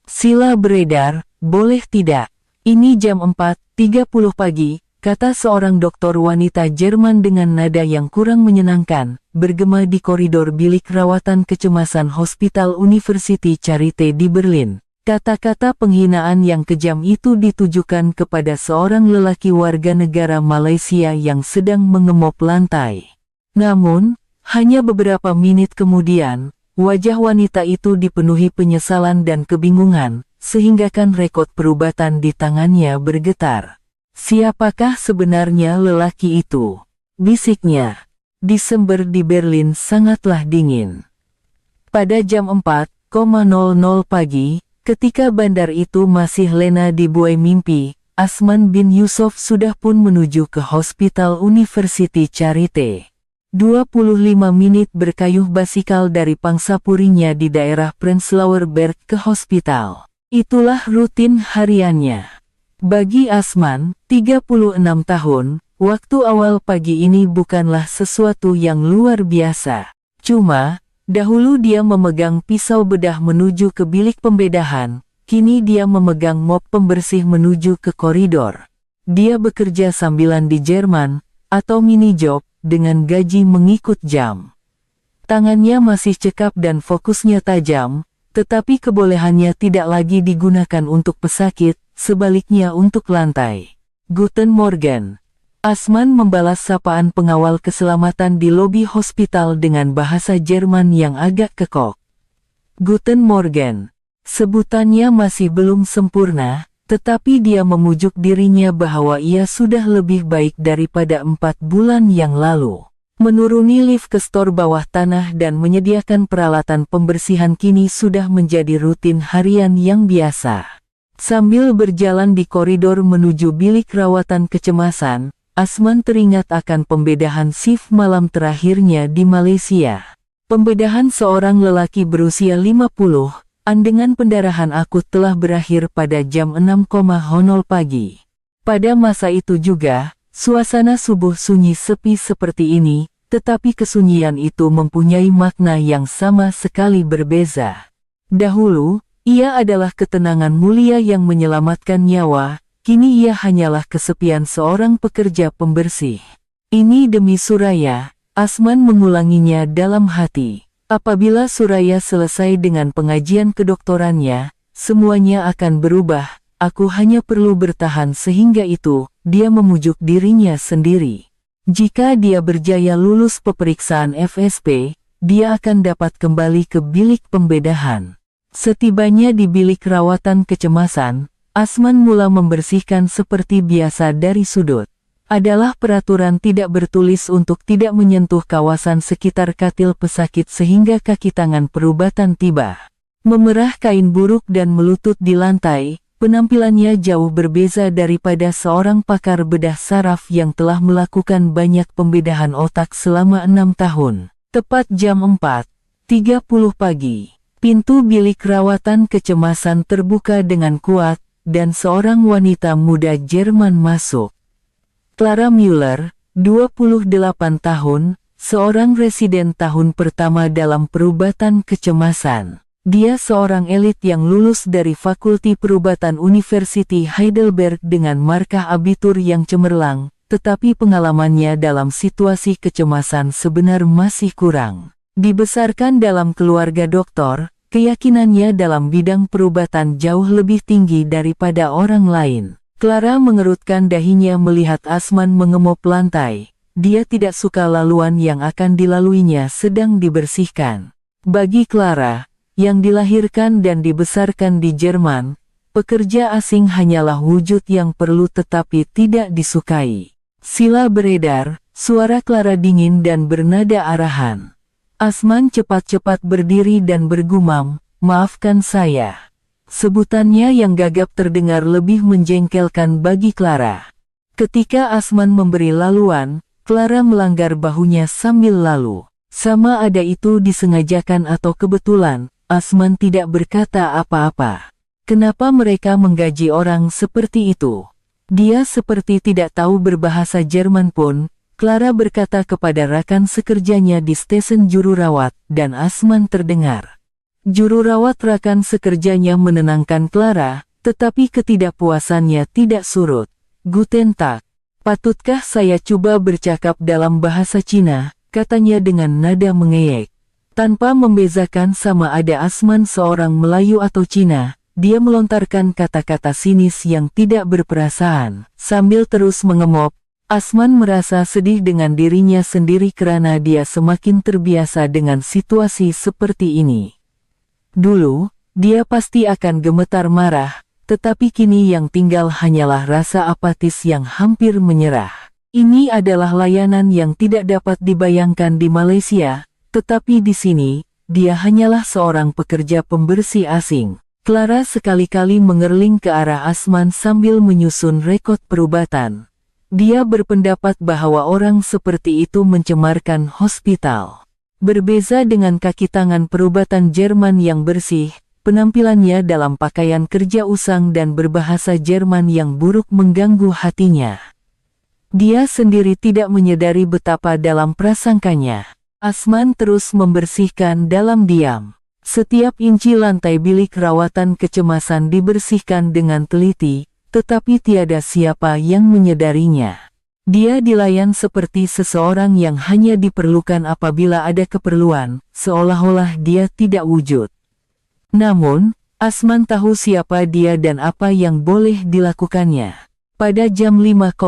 Sila beredar, boleh tidak? Ini jam 4.30 pagi, kata seorang dokter wanita Jerman dengan nada yang kurang menyenangkan, bergema di koridor bilik rawatan kecemasan Hospital University Charité di Berlin. Kata-kata penghinaan yang kejam itu ditujukan kepada seorang lelaki warga negara Malaysia yang sedang mengemop lantai. Namun, hanya beberapa menit kemudian, wajah wanita itu dipenuhi penyesalan dan kebingungan, sehinggakan rekod perubatan di tangannya bergetar. Siapakah sebenarnya lelaki itu? Bisiknya. Desember di Berlin sangatlah dingin. Pada jam 4.00 pagi, ketika bandar itu masih lena dibuai mimpi, Asman bin Yusuf sudah pun menuju ke Hospital University Charité. 25 menit berkayuh basikal dari pangsapurinya di daerah Prenzlauer Berg ke hospital. Itulah rutin hariannya. Bagi Asman, 36 tahun, waktu awal pagi ini bukanlah sesuatu yang luar biasa. Cuma, dahulu dia memegang pisau bedah menuju ke bilik pembedahan, kini dia memegang mop pembersih menuju ke koridor. Dia bekerja sambilan di Jerman, atau mini job, dengan gaji mengikut jam. Tangannya masih cekap dan fokusnya tajam, tetapi kebolehannya tidak lagi digunakan untuk pesakit, sebaliknya untuk lantai. Guten Morgen. Asman membalas sapaan pengawal keselamatan di lobi hospital dengan bahasa Jerman yang agak kekok. Guten Morgen. Sebutannya masih belum sempurna, tetapi dia memujuk dirinya bahwa ia sudah lebih baik daripada 4 bulan yang lalu. Menuruni lift ke stor bawah tanah dan menyediakan peralatan pembersihan kini sudah menjadi rutin harian yang biasa. Sambil berjalan di koridor menuju bilik rawatan kecemasan, Asman teringat akan pembedahan shift malam terakhirnya di Malaysia. Pembedahan seorang lelaki berusia 50 dengan pendarahan akut telah berakhir pada jam 6.00 pagi. Pada masa itu juga, suasana subuh sunyi sepi seperti ini, tetapi kesunyian itu mempunyai makna yang sama sekali berbeza. Dahulu, ia adalah ketenangan mulia yang menyelamatkan nyawa, kini ia hanyalah kesepian seorang pekerja pembersih. Ini demi Suraya, Asman mengulanginya dalam hati. Apabila Suraya selesai dengan pengajian kedokterannya, semuanya akan berubah, aku hanya perlu bertahan sehingga itu, dia memujuk dirinya sendiri. Jika dia berjaya lulus peperiksaan FSP, dia akan dapat kembali ke bilik pembedahan. Setibanya di bilik rawatan kecemasan, Asman mula membersihkan seperti biasa dari sudut. Adalah peraturan tidak bertulis untuk tidak menyentuh kawasan sekitar katil pesakit sehingga kaki tangan perubatan tiba. Memerah kain buruk dan melutut di lantai, penampilannya jauh berbeza daripada seorang pakar bedah saraf yang telah melakukan banyak pembedahan otak selama 6 tahun. Tepat jam 4.30 pagi, pintu bilik rawatan kecemasan terbuka dengan kuat, dan seorang wanita muda Jerman masuk. Clara Müller, 28 tahun, seorang residen tahun pertama dalam perubatan kecemasan. Dia seorang elit yang lulus dari Fakulti Perubatan University Heidelberg dengan markah abitur yang cemerlang, tetapi pengalamannya dalam situasi kecemasan sebenarnya masih kurang. Dibesarkan dalam keluarga doktor, keyakinannya dalam bidang perubatan jauh lebih tinggi daripada orang lain. Clara mengerutkan dahinya melihat Asman mengemop lantai. Dia tidak suka laluan yang akan dilaluinya sedang dibersihkan. Bagi Clara, yang dilahirkan dan dibesarkan di Jerman, pekerja asing hanyalah wujud yang perlu tetapi tidak disukai. Sila beredar, suara Clara dingin dan bernada arahan. Asman cepat-cepat berdiri dan bergumam, "Maafkan saya." Sebutannya yang gagap terdengar lebih menjengkelkan bagi Clara. Ketika Asman memberi laluan, Clara melanggar bahunya sambil lalu. Sama ada itu disengajakan atau kebetulan, Asman tidak berkata apa-apa. Kenapa mereka menggaji orang seperti itu? Dia seperti tidak tahu berbahasa Jerman pun. Clara berkata kepada rekan sekerjanya di stesen juru rawat, dan Asman terdengar. Juru rawat rekan sekerjanya menenangkan Clara, tetapi ketidakpuasannya tidak surut. Guten Tag. Patutkah saya coba bercakap dalam bahasa Cina, katanya dengan nada mengejek. Tanpa membezakan sama ada Asman seorang Melayu atau Cina, dia melontarkan kata-kata sinis yang tidak berperasaan. Sambil terus mengemop, Asman merasa sedih dengan dirinya sendiri karena dia semakin terbiasa dengan situasi seperti ini. Dulu, dia pasti akan gemetar marah, tetapi kini yang tinggal hanyalah rasa apatis yang hampir menyerah. Ini adalah layanan yang tidak dapat dibayangkan di Malaysia, tetapi di sini, dia hanyalah seorang pekerja pembersih asing. Clara sekali-kali mengerling ke arah Asman sambil menyusun rekod perubatan. Dia berpendapat bahwa orang seperti itu mencemarkan hospital. Berbeza dengan kaki tangan perubatan Jerman yang bersih, penampilannya dalam pakaian kerja usang dan berbahasa Jerman yang buruk mengganggu hatinya. Dia sendiri tidak menyadari betapa dalam prasangkanya. Asman terus membersihkan dalam diam. Setiap inci lantai bilik rawatan kecemasan dibersihkan dengan teliti, tetapi tiada siapa yang menyadarinya. Dia dilayan seperti seseorang yang hanya diperlukan apabila ada keperluan, seolah-olah dia tidak wujud. Namun, Asman tahu siapa dia dan apa yang boleh dilakukannya. Pada jam 5.00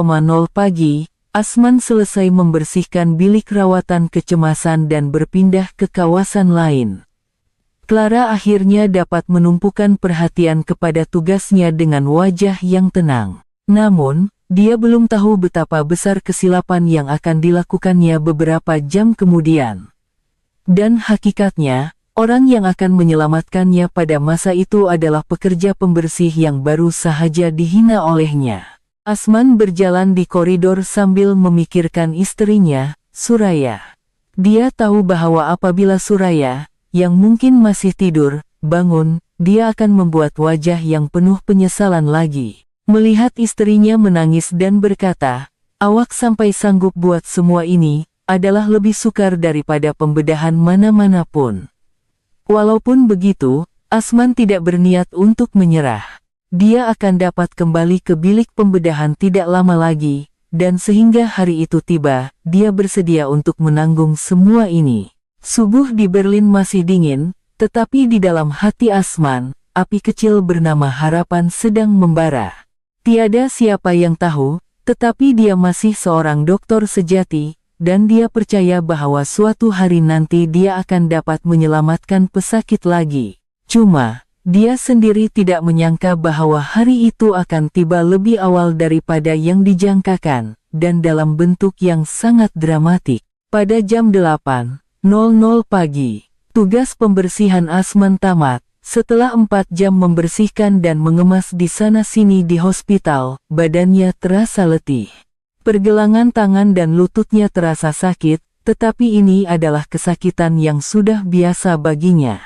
pagi, Asman selesai membersihkan bilik rawatan kecemasan dan berpindah ke kawasan lain. Clara akhirnya dapat menumpukan perhatian kepada tugasnya dengan wajah yang tenang. Namun, dia belum tahu betapa besar kesilapan yang akan dilakukannya beberapa jam kemudian. Dan hakikatnya, orang yang akan menyelamatkannya pada masa itu adalah pekerja pembersih yang baru sahaja dihina olehnya. Asman berjalan di koridor sambil memikirkan istrinya, Suraya. Dia tahu bahwa apabila Suraya, yang mungkin masih tidur, bangun, dia akan membuat wajah yang penuh penyesalan lagi. Melihat istrinya menangis dan berkata, "Awak sampai sanggup buat semua ini," adalah lebih sukar daripada pembedahan mana-mana pun. Walaupun begitu, Asman tidak berniat untuk menyerah. Dia akan dapat kembali ke bilik pembedahan tidak lama lagi, dan sehingga hari itu tiba, dia bersedia untuk menanggung semua ini. Subuh di Berlin masih dingin, tetapi di dalam hati Asman, api kecil bernama harapan sedang membara. Tiada siapa yang tahu, tetapi dia masih seorang dokter sejati, dan dia percaya bahwa suatu hari nanti dia akan dapat menyelamatkan pesakit lagi. Cuma, dia sendiri tidak menyangka bahwa hari itu akan tiba lebih awal daripada yang dijangkakan, dan dalam bentuk yang sangat dramatik. Pada jam 8.00 pagi, tugas pembersihan Asman tamat. Setelah 4 jam membersihkan dan mengemas di sana-sini di hospital, badannya terasa letih. Pergelangan tangan dan lututnya terasa sakit, tetapi ini adalah kesakitan yang sudah biasa baginya.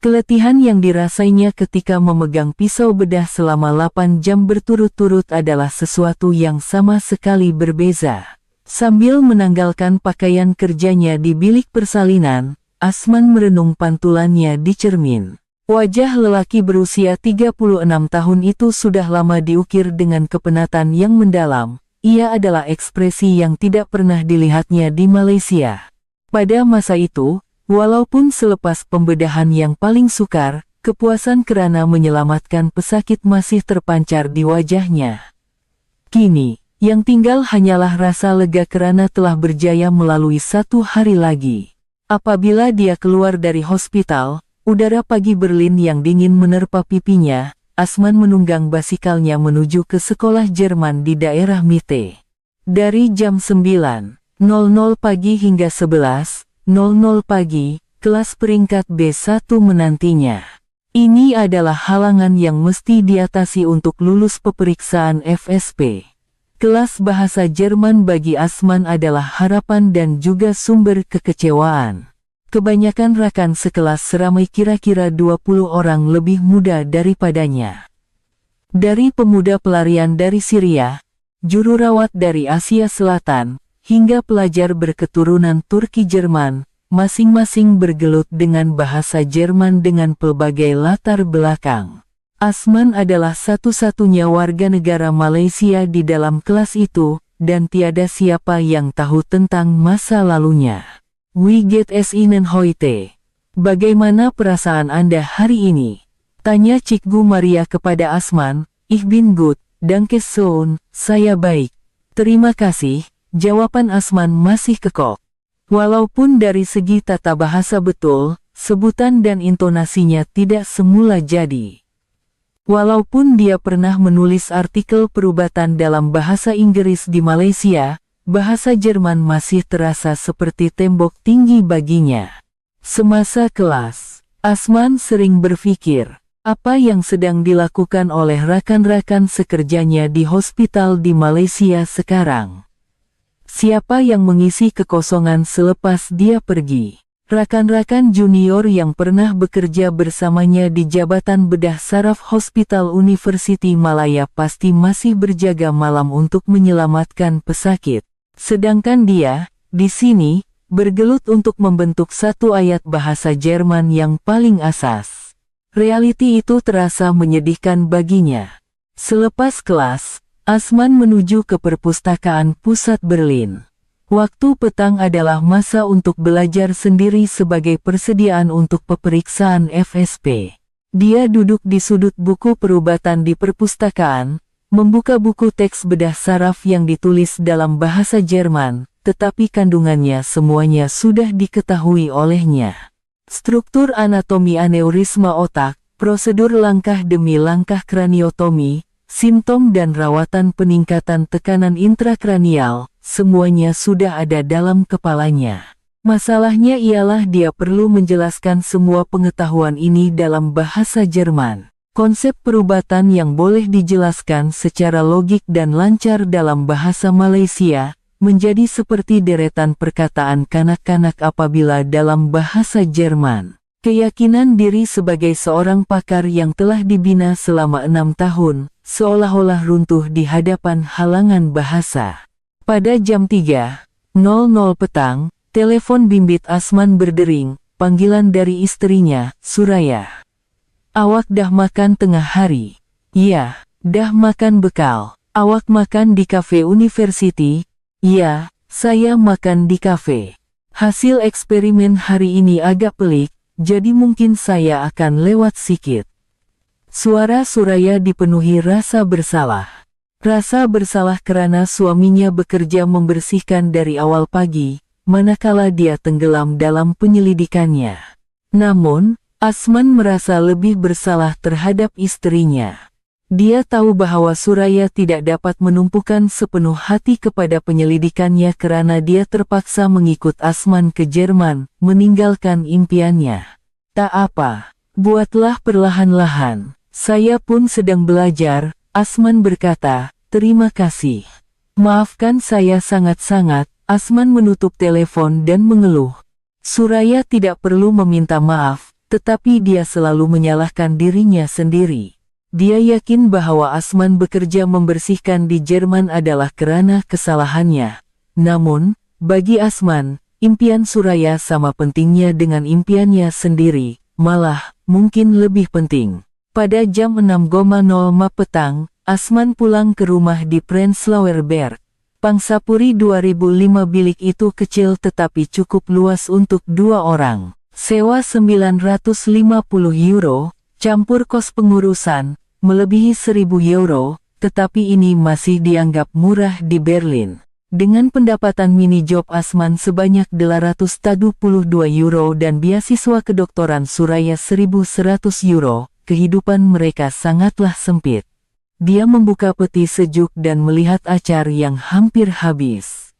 Keletihan yang dirasainya ketika memegang pisau bedah selama 8 jam berturut-turut adalah sesuatu yang sama sekali berbeza. Sambil menanggalkan pakaian kerjanya di bilik persalinan, Asman merenung pantulannya di cermin. Wajah lelaki berusia 36 tahun itu sudah lama diukir dengan kepenatan yang mendalam. Ia adalah ekspresi yang tidak pernah dilihatnya di Malaysia. Pada masa itu, walaupun selepas pembedahan yang paling sukar, kepuasan kerana menyelamatkan pesakit masih terpancar di wajahnya. Kini, yang tinggal hanyalah rasa lega kerana telah berjaya melalui 1 hari lagi. Apabila dia keluar dari hospital, udara pagi Berlin yang dingin menerpa pipinya. Asman menunggang basikalnya menuju ke sekolah Jerman di daerah Mitte. Dari jam 9.00 pagi hingga 11.00 pagi, kelas peringkat B1 menantinya. Ini adalah halangan yang mesti diatasi untuk lulus peperiksaan FSP. Kelas bahasa Jerman bagi Asman adalah harapan dan juga sumber kekecewaan. Kebanyakan rekan sekelas seramai kira-kira 20 orang lebih muda daripadanya. Dari pemuda pelarian dari Syria, juru rawat dari Asia Selatan, hingga pelajar berketurunan Turki Jerman, masing-masing bergelut dengan bahasa Jerman dengan pelbagai latar belakang. Asman adalah satu-satunya warga negara Malaysia di dalam kelas itu, dan tiada siapa yang tahu tentang masa lalunya. Wie geht es Ihnen heute? Bagaimana perasaan Anda hari ini? Tanya Cikgu Maria kepada Asman. Ich bin gut, danke schön, saya baik. Terima kasih, jawaban Asman masih kekok. Walaupun dari segi tata bahasa betul, sebutan dan intonasinya tidak semula jadi. Walaupun dia pernah menulis artikel perubatan dalam bahasa Inggris di Malaysia, bahasa Jerman masih terasa seperti tembok tinggi baginya. Semasa kelas, Asman sering berpikir, apa yang sedang dilakukan oleh rekan-rekan sekerjanya di hospital di Malaysia sekarang? Siapa yang mengisi kekosongan selepas dia pergi? Rakan-rakan junior yang pernah bekerja bersamanya di Jabatan Bedah Saraf Hospital University Malaya pasti masih berjaga malam untuk menyelamatkan pesakit. Sedangkan dia, di sini, bergelut untuk membentuk satu ayat bahasa Jerman yang paling asas. Realiti itu terasa menyedihkan baginya. Selepas kelas, Asman menuju ke perpustakaan pusat Berlin. Waktu petang adalah masa untuk belajar sendiri sebagai persediaan untuk peperiksaan FSP. Dia duduk di sudut buku perubatan di perpustakaan, membuka buku teks bedah saraf yang ditulis dalam bahasa Jerman, tetapi kandungannya semuanya sudah diketahui olehnya. Struktur anatomi aneurisma otak, prosedur langkah demi langkah kraniotomi, simptom dan rawatan peningkatan tekanan intrakranial, semuanya sudah ada dalam kepalanya. Masalahnya ialah dia perlu menjelaskan semua pengetahuan ini dalam bahasa Jerman. Konsep perubatan yang boleh dijelaskan secara logik dan lancar dalam bahasa Malaysia, menjadi seperti deretan perkataan kanak-kanak apabila dalam bahasa Jerman. Keyakinan diri sebagai seorang pakar yang telah dibina selama 6 tahun, seolah-olah runtuh di hadapan halangan bahasa. Pada jam 3.00 petang, telepon bimbit Asman berdering, panggilan dari istrinya, Suraya. Awak dah makan tengah hari? Iya, dah makan bekal. Awak makan di kafe university? Iya, saya makan di kafe. Hasil eksperimen hari ini agak pelik, jadi mungkin saya akan lewat sikit. Suara Suraya dipenuhi rasa bersalah. Rasa bersalah karena suaminya bekerja membersihkan dari awal pagi, manakala dia tenggelam dalam penyelidikannya. Namun, Asman merasa lebih bersalah terhadap istrinya. Dia tahu bahwa Suraya tidak dapat menumpukan sepenuh hati kepada penyelidikannya karena dia terpaksa mengikut Asman ke Jerman, meninggalkan impiannya. Tak apa, buatlah perlahan-lahan. Saya pun sedang belajar, Asman berkata, terima kasih. Maafkan saya sangat-sangat, Asman menutup telepon dan mengeluh. Suraya tidak perlu meminta maaf, tetapi dia selalu menyalahkan dirinya sendiri. Dia yakin bahwa Asman bekerja membersihkan di Jerman adalah karena kesalahannya. Namun, bagi Asman, impian Suraya sama pentingnya dengan impiannya sendiri, malah, mungkin lebih penting. Pada jam 6.00 petang, Asman pulang ke rumah di Prenzlauer Berg. Pangsapuri 2005 bilik itu kecil tetapi cukup luas untuk 2 orang. Sewa 950 euro, campur kos pengurusan, melebihi 1.000 euro, tetapi ini masih dianggap murah di Berlin. Dengan pendapatan mini job Asman sebanyak 872 euro dan beasiswa kedoktoran Suraya 1.100 euro, kehidupan mereka sangatlah sempit. Dia membuka peti sejuk dan melihat acar yang hampir habis.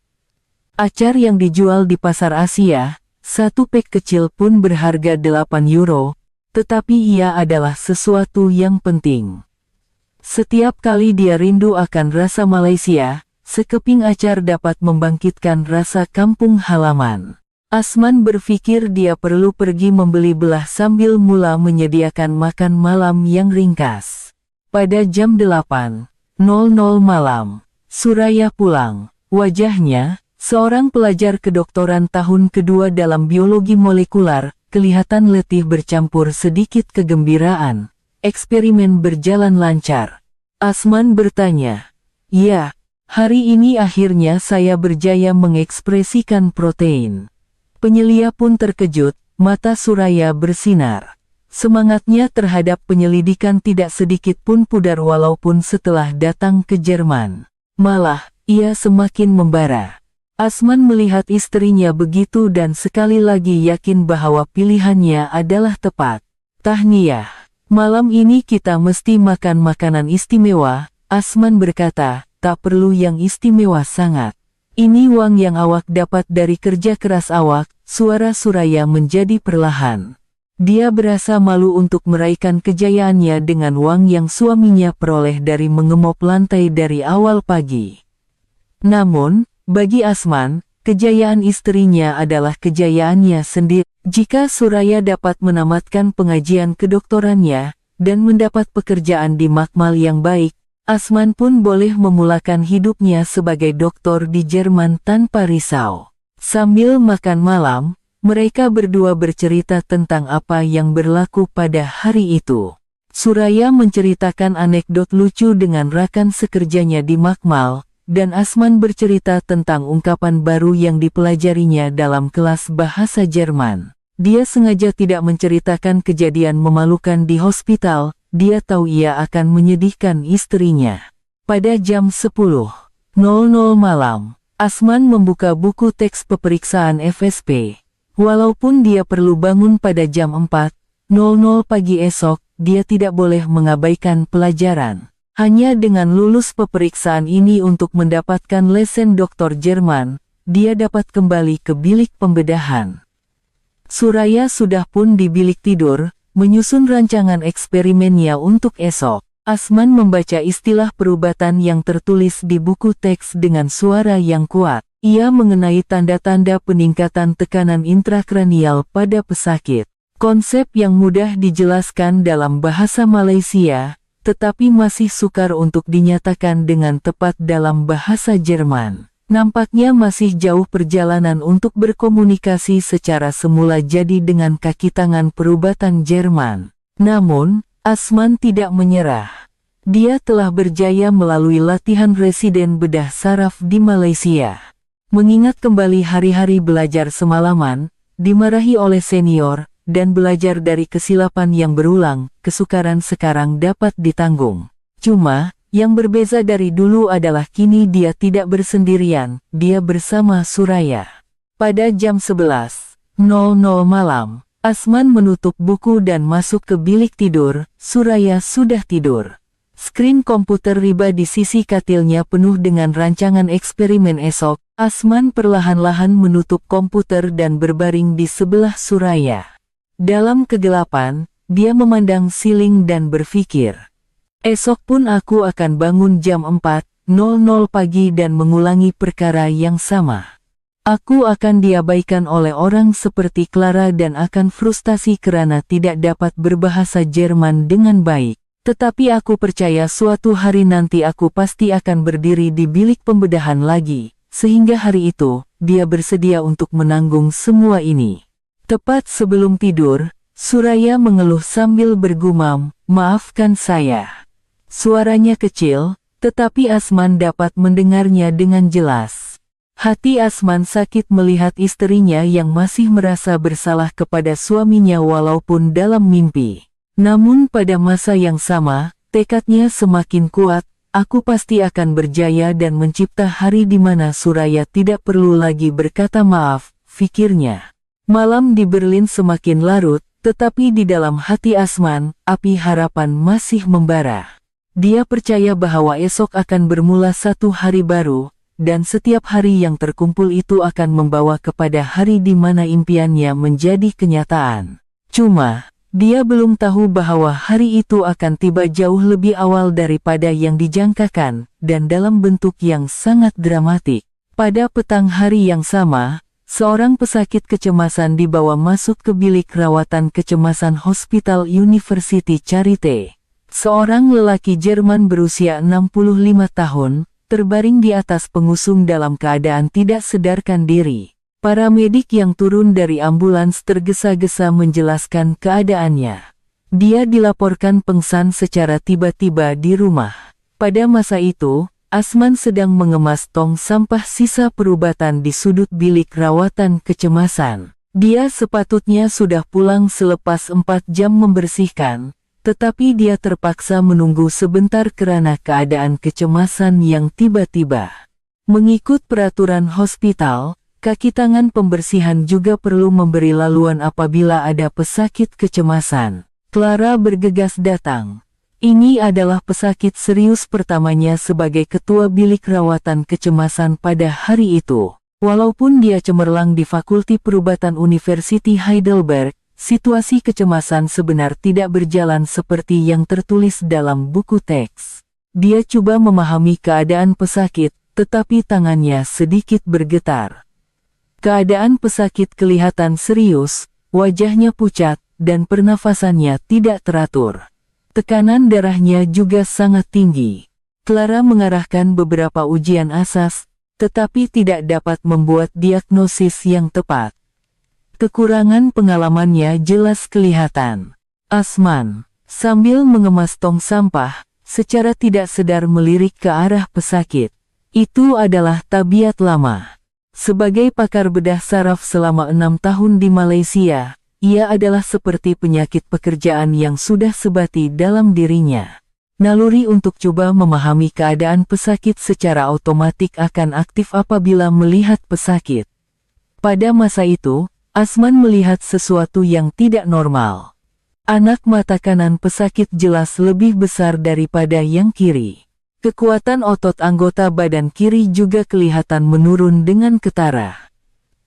Acar yang dijual di pasar Asia, satu pek kecil pun berharga 8 euro, tetapi ia adalah sesuatu yang penting. Setiap kali dia rindu akan rasa Malaysia, sekeping acar dapat membangkitkan rasa kampung halaman. Asman berpikir dia perlu pergi membeli belah sambil mula menyediakan makan malam yang ringkas. Pada jam 8.00 malam, Suraya pulang. Wajahnya, Seorang pelajar kedokteran tahun kedua dalam biologi molekular, kelihatan letih bercampur sedikit kegembiraan. Eksperimen berjalan lancar. Asman bertanya. Ya, hari ini akhirnya saya berjaya mengekspresikan protein. Penyelia pun terkejut, mata Suraya bersinar. Semangatnya terhadap penyelidikan tidak sedikit pun pudar walaupun setelah datang ke Jerman. Malah, ia semakin membara. Asman melihat istrinya begitu dan sekali lagi yakin bahwa pilihannya adalah tepat. Tahniah. Malam ini kita mesti makan makanan istimewa, Asman berkata, tak perlu yang istimewa sangat. Ini uang yang awak dapat dari kerja keras awak, suara Suraya menjadi perlahan. Dia berasa malu untuk meraihkan kejayaannya dengan uang yang suaminya peroleh dari mengemop lantai dari awal pagi. Namun, bagi Asman, kejayaan istrinya adalah kejayaannya sendiri. Jika Suraya dapat menamatkan pengajian kedokterannya dan mendapat pekerjaan di makmal yang baik, Asman pun boleh memulakan hidupnya sebagai dokter di Jerman tanpa risau. Sambil makan malam, mereka berdua bercerita tentang apa yang berlaku pada hari itu. Suraya menceritakan anekdot lucu dengan rekan sekerjanya di makmal, dan Asman bercerita tentang ungkapan baru yang dipelajarinya dalam kelas bahasa Jerman. Dia sengaja tidak menceritakan kejadian memalukan di hospital, dia tahu ia akan menyedihkan istrinya. Pada jam 10.00 malam, Asman membuka buku teks peperiksaan FSP. Walaupun dia perlu bangun pada jam 4.00 pagi esok, dia tidak boleh mengabaikan pelajaran. Hanya dengan lulus peperiksaan ini untuk mendapatkan lesen doktor Jerman, dia dapat kembali ke bilik pembedahan. Suraya sudah pun di bilik tidur, menyusun rancangan eksperimennya untuk esok. Asman membaca istilah perubatan yang tertulis di buku teks dengan suara yang kuat. Ia mengenai tanda-tanda peningkatan tekanan intrakranial pada pesakit. Konsep yang mudah dijelaskan dalam bahasa Malaysia, tetapi masih sukar untuk dinyatakan dengan tepat dalam bahasa Jerman. Nampaknya masih jauh perjalanan untuk berkomunikasi secara semula jadi dengan kaki tangan perubatan Jerman. Namun, Asman tidak menyerah. Dia telah berjaya melalui latihan residen bedah saraf di Malaysia. Mengingat kembali hari-hari belajar semalaman, dimarahi oleh senior, dan belajar dari kesilapan yang berulang, kesukaran sekarang dapat ditanggung. Cuma, yang berbeza dari dulu adalah kini dia tidak bersendirian, dia bersama Suraya. Pada jam 11.00 malam, Asman menutup buku dan masuk ke bilik tidur, Suraya sudah tidur. Skrin komputer riba di sisi katilnya penuh dengan rancangan eksperimen esok. Asman perlahan-lahan menutup komputer dan berbaring di sebelah Suraya. Dalam kegelapan, dia memandang siling dan berpikir. Esok pun aku akan bangun jam 4.00 pagi dan mengulangi perkara yang sama. Aku akan diabaikan oleh orang seperti Clara dan akan frustasi karena tidak dapat berbahasa Jerman dengan baik. Tetapi aku percaya suatu hari nanti aku pasti akan berdiri di bilik pembedahan lagi, sehingga hari itu, dia bersedia untuk menanggung semua ini. Tepat sebelum tidur, Suraya mengeluh sambil bergumam, "Maafkan saya." Suaranya kecil, tetapi Asman dapat mendengarnya dengan jelas. Hati Asman sakit melihat istrinya yang masih merasa bersalah kepada suaminya walaupun dalam mimpi. Namun pada masa yang sama, tekadnya semakin kuat, aku pasti akan berjaya dan mencipta hari di mana Suraya tidak perlu lagi berkata maaf, pikirnya. Malam di Berlin semakin larut, tetapi di dalam hati Asman, api harapan masih membara. Dia percaya bahwa esok akan bermula satu hari baru, dan setiap hari yang terkumpul itu akan membawa kepada hari di mana impiannya menjadi kenyataan. Cuma, dia belum tahu bahwa hari itu akan tiba jauh lebih awal daripada yang dijangkakan, dan dalam bentuk yang sangat dramatik. Pada petang hari yang sama, seorang pesakit kecemasan dibawa masuk ke bilik rawatan kecemasan Hospital University Charité. Seorang lelaki Jerman berusia 65 tahun, terbaring di atas pengusung dalam keadaan tidak sadarkan diri. Para medik yang turun dari ambulans tergesa-gesa menjelaskan keadaannya. Dia dilaporkan pingsan secara tiba-tiba di rumah. Pada masa itu, Asman sedang mengemas tong sampah sisa perubatan di sudut bilik rawatan kecemasan. Dia sepatutnya sudah pulang selepas 4 jam membersihkan, tetapi dia terpaksa menunggu sebentar karena keadaan kecemasan yang tiba-tiba. Mengikut peraturan hospital, kaki tangan pembersihan juga perlu memberi laluan apabila ada pesakit kecemasan. Clara bergegas datang. Ini adalah pesakit serius pertamanya sebagai ketua bilik rawatan kecemasan pada hari itu. Walaupun dia cemerlang di Fakulti Perubatan University Heidelberg, situasi kecemasan sebenar tidak berjalan seperti yang tertulis dalam buku teks. Dia coba memahami keadaan pesakit, tetapi tangannya sedikit bergetar. Keadaan pesakit kelihatan serius, wajahnya pucat, dan pernafasannya tidak teratur. Tekanan darahnya juga sangat tinggi. Clara mengarahkan beberapa ujian asas, tetapi tidak dapat membuat diagnosis yang tepat. Kekurangan pengalamannya jelas kelihatan. Asman, sambil mengemas tong sampah, secara tidak sadar melirik ke arah pesakit. Itu adalah tabiat lama. Sebagai pakar bedah saraf selama 6 tahun di Malaysia, ia adalah seperti penyakit pekerjaan yang sudah sebati dalam dirinya. Naluri untuk coba memahami keadaan pesakit secara otomatik akan aktif apabila melihat pesakit. Pada masa itu, Asman melihat sesuatu yang tidak normal. Anak mata kanan pesakit jelas lebih besar daripada yang kiri. Kekuatan otot anggota badan kiri juga kelihatan menurun dengan ketara.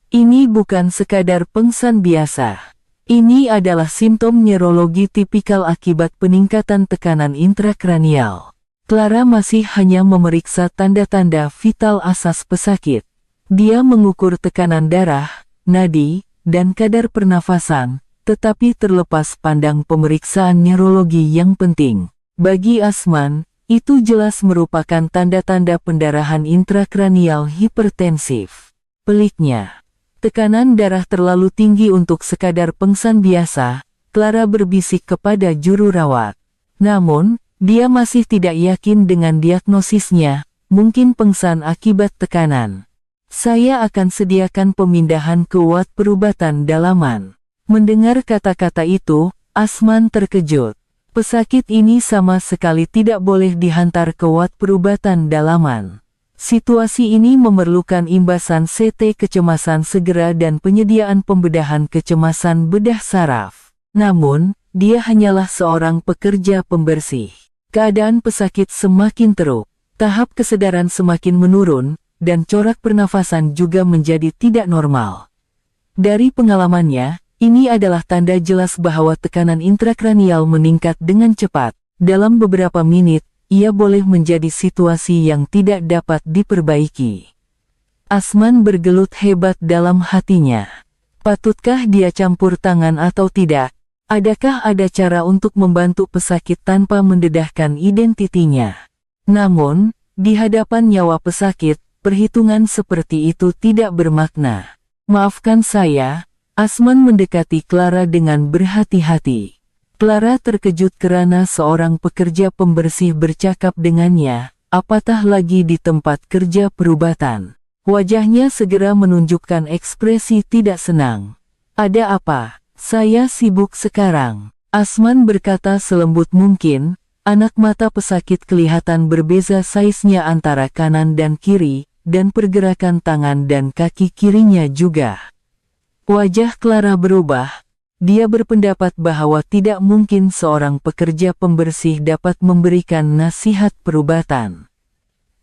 Ini bukan sekadar pingsan biasa. Ini adalah simptom neurologi tipikal akibat peningkatan tekanan intrakranial. Clara masih hanya memeriksa tanda-tanda vital asas pesakit. Dia mengukur tekanan darah, nadi, dan kadar pernafasan, tetapi terlepas pandang pemeriksaan neurologi yang penting. Bagi Asman, itu jelas merupakan tanda-tanda pendarahan intrakranial hipertensif. Peliknya, tekanan darah terlalu tinggi untuk sekadar pingsan biasa, Clara berbisik kepada juru rawat. Namun, dia masih tidak yakin dengan diagnosisnya, mungkin pingsan akibat tekanan. Saya akan sediakan pemindahan ke ward perubatan dalaman. Mendengar kata-kata itu, Asman terkejut. Pesakit ini sama sekali tidak boleh dihantar ke ward perubatan dalaman. Situasi ini memerlukan imbasan CT kecemasan segera dan penyediaan pembedahan kecemasan bedah saraf. Namun, dia hanyalah seorang pekerja pembersih. Keadaan pesakit semakin teruk, tahap kesadaran semakin menurun, dan corak pernafasan juga menjadi tidak normal. Dari pengalamannya, ini adalah tanda jelas bahwa tekanan intrakranial meningkat dengan cepat. Dalam beberapa menit, ia boleh menjadi situasi yang tidak dapat diperbaiki. Asman bergelut hebat dalam hatinya. Patutkah dia campur tangan atau tidak? Adakah ada cara untuk membantu pesakit tanpa mendedahkan identitinya? Namun, di hadapan nyawa pesakit, perhitungan seperti itu tidak bermakna. Maafkan saya, Asman mendekati Clara dengan berhati-hati. Clara terkejut karena seorang pekerja pembersih bercakap dengannya, apatah lagi di tempat kerja perubatan. Wajahnya segera menunjukkan ekspresi tidak senang. Ada apa? Saya sibuk sekarang. Asman berkata selembut mungkin. Anak mata pesakit kelihatan berbeza saiznya antara kanan dan kiri, dan pergerakan tangan dan kaki kirinya juga. Wajah Clara berubah. Dia berpendapat bahwa tidak mungkin seorang pekerja pembersih dapat memberikan nasihat perubatan.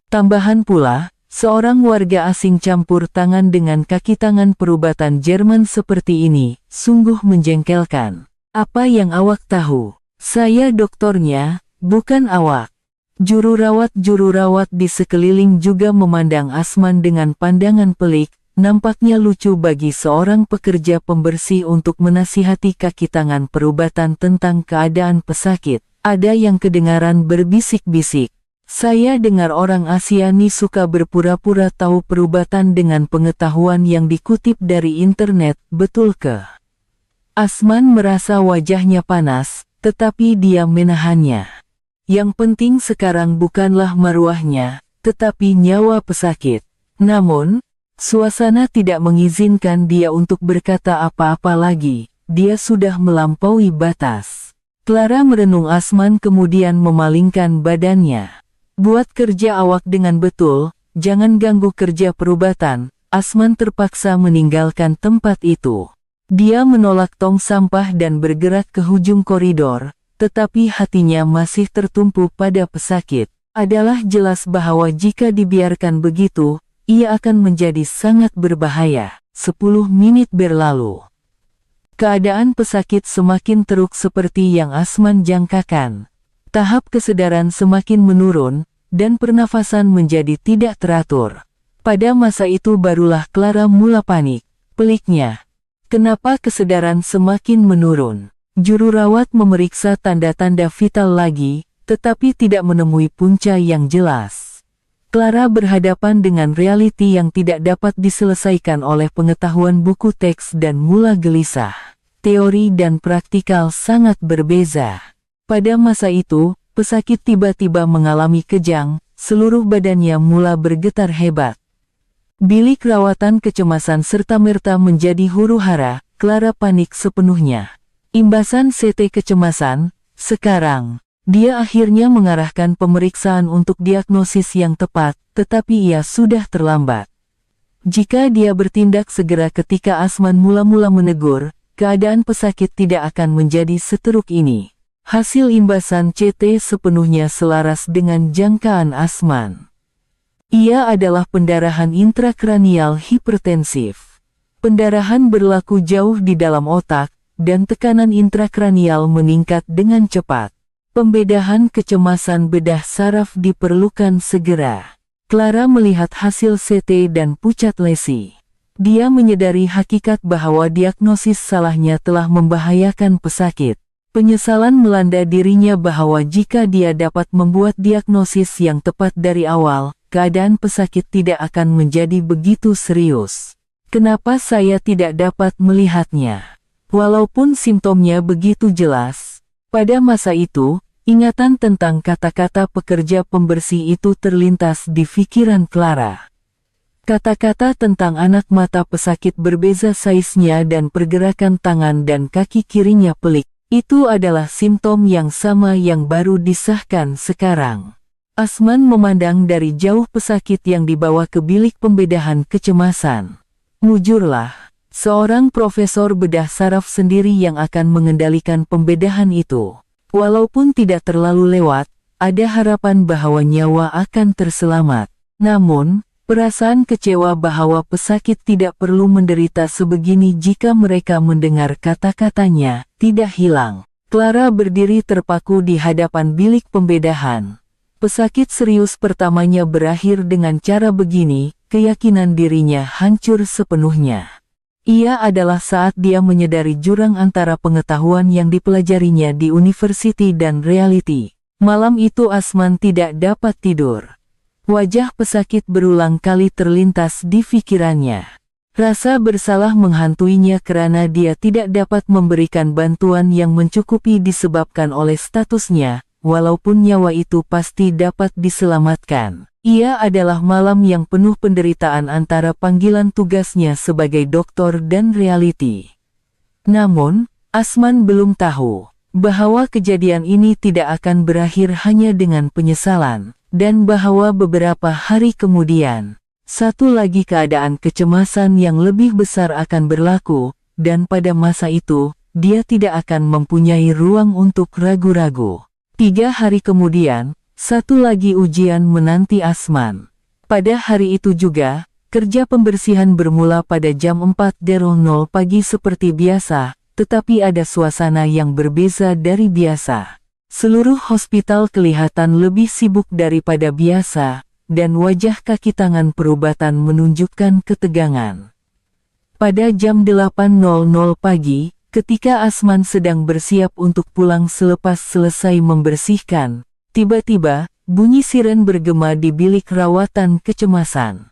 Tambahan pula, seorang warga asing campur tangan dengan kaki tangan perubatan Jerman seperti ini, sungguh menjengkelkan. Apa yang awak tahu? Saya doktornya, bukan awak. Juru rawat di sekeliling juga memandang Asman dengan pandangan pelik. Nampaknya lucu bagi seorang pekerja pembersih untuk menasihati kaki tangan perubatan tentang keadaan pesakit. Ada yang kedengaran berbisik-bisik. Saya dengar orang Asia nih suka berpura-pura tahu perubatan dengan pengetahuan yang dikutip dari internet, betul ke? Asman merasa wajahnya panas, tetapi dia menahannya. Yang penting sekarang bukanlah maruahnya, tetapi nyawa pesakit. Namun, suasana tidak mengizinkan dia untuk berkata apa-apa lagi. Dia sudah melampaui batas. Clara merenung Asman kemudian memalingkan badannya. Buat kerja awak dengan betul, jangan ganggu kerja perubatan. Asman terpaksa meninggalkan tempat itu. Dia menolak tong sampah dan bergerak ke ujung koridor, tetapi hatinya masih tertumpu pada pesakit. Adalah jelas bahwa jika dibiarkan begitu, ia akan menjadi sangat berbahaya. 10 menit berlalu. Keadaan pesakit semakin teruk seperti yang Asman jangkakan. Tahap kesadaran semakin menurun, dan pernafasan menjadi tidak teratur. Pada masa itu barulah Clara mula panik. Peliknya, kenapa kesadaran semakin menurun? Juru rawat memeriksa tanda-tanda vital lagi, tetapi tidak menemui punca yang jelas. Clara berhadapan dengan realiti yang tidak dapat diselesaikan oleh pengetahuan buku teks dan mula gelisah. Teori dan praktikal sangat berbeza. Pada masa itu, pesakit tiba-tiba mengalami kejang, seluruh badannya mula bergetar hebat. Bilik rawatan kecemasan serta-merta menjadi huru-hara, Clara panik sepenuhnya. Imbasan CT kecemasan, sekarang, dia akhirnya mengarahkan pemeriksaan untuk diagnosis yang tepat, tetapi ia sudah terlambat. Jika dia bertindak segera ketika Asman mula-mula menegur, keadaan pesakit tidak akan menjadi seteruk ini. Hasil imbasan CT sepenuhnya selaras dengan jangkaan Asman. Ia adalah pendarahan intrakranial hipertensif. Pendarahan berlaku jauh di dalam otak, dan tekanan intrakranial meningkat dengan cepat. Pembedahan kecemasan bedah saraf diperlukan segera. Clara melihat hasil CT dan pucat lesi. Dia menyadari hakikat bahwa diagnosis salahnya telah membahayakan pesakit. Penyesalan melanda dirinya bahwa jika dia dapat membuat diagnosis yang tepat dari awal, keadaan pesakit tidak akan menjadi begitu serius. Kenapa saya tidak dapat melihatnya? Walaupun simptomnya begitu jelas, pada masa itu, ingatan tentang kata-kata pekerja pembersih itu terlintas di pikiran Clara. Kata-kata tentang anak mata pesakit berbeza saiznya dan pergerakan tangan dan kaki kirinya pelik. Itu adalah simptom yang sama yang baru disahkan sekarang. Asman memandang dari jauh pesakit yang dibawa ke bilik pembedahan kecemasan. Mujurlah, seorang profesor bedah saraf sendiri yang akan mengendalikan pembedahan itu. Walaupun tidak terlalu lewat, ada harapan bahwa nyawa akan terselamat. Namun, perasaan kecewa bahwa pesakit tidak perlu menderita sebegini jika mereka mendengar kata-katanya, tidak hilang. Clara berdiri terpaku di hadapan bilik pembedahan. Pesakit serius pertamanya berakhir dengan cara begini, keyakinan dirinya hancur sepenuhnya. Ia adalah saat dia menyadari jurang antara pengetahuan yang dipelajarinya di university dan reality. Malam itu Asman tidak dapat tidur. Wajah pesakit berulang kali terlintas di pikirannya. Rasa bersalah menghantuinya karena dia tidak dapat memberikan bantuan yang mencukupi disebabkan oleh statusnya, walaupun nyawa itu pasti dapat diselamatkan. Ia adalah malam yang penuh penderitaan antara panggilan tugasnya sebagai dokter dan reality. Namun, Asman belum tahu bahwa kejadian ini tidak akan berakhir hanya dengan penyesalan, dan bahwa beberapa hari kemudian, satu lagi keadaan kecemasan yang lebih besar akan berlaku, dan pada masa itu, dia tidak akan mempunyai ruang untuk ragu-ragu. 3 hari kemudian, satu lagi ujian menanti Asman. Pada hari itu juga, kerja pembersihan bermula pada jam 4.00 pagi seperti biasa, tetapi ada suasana yang berbeza dari biasa. Seluruh hospital kelihatan lebih sibuk daripada biasa, dan wajah kaki tangan perubatan menunjukkan ketegangan. Pada jam 8.00 pagi, ketika Asman sedang bersiap untuk pulang selepas selesai membersihkan, tiba-tiba, bunyi siren bergema di bilik rawatan kecemasan.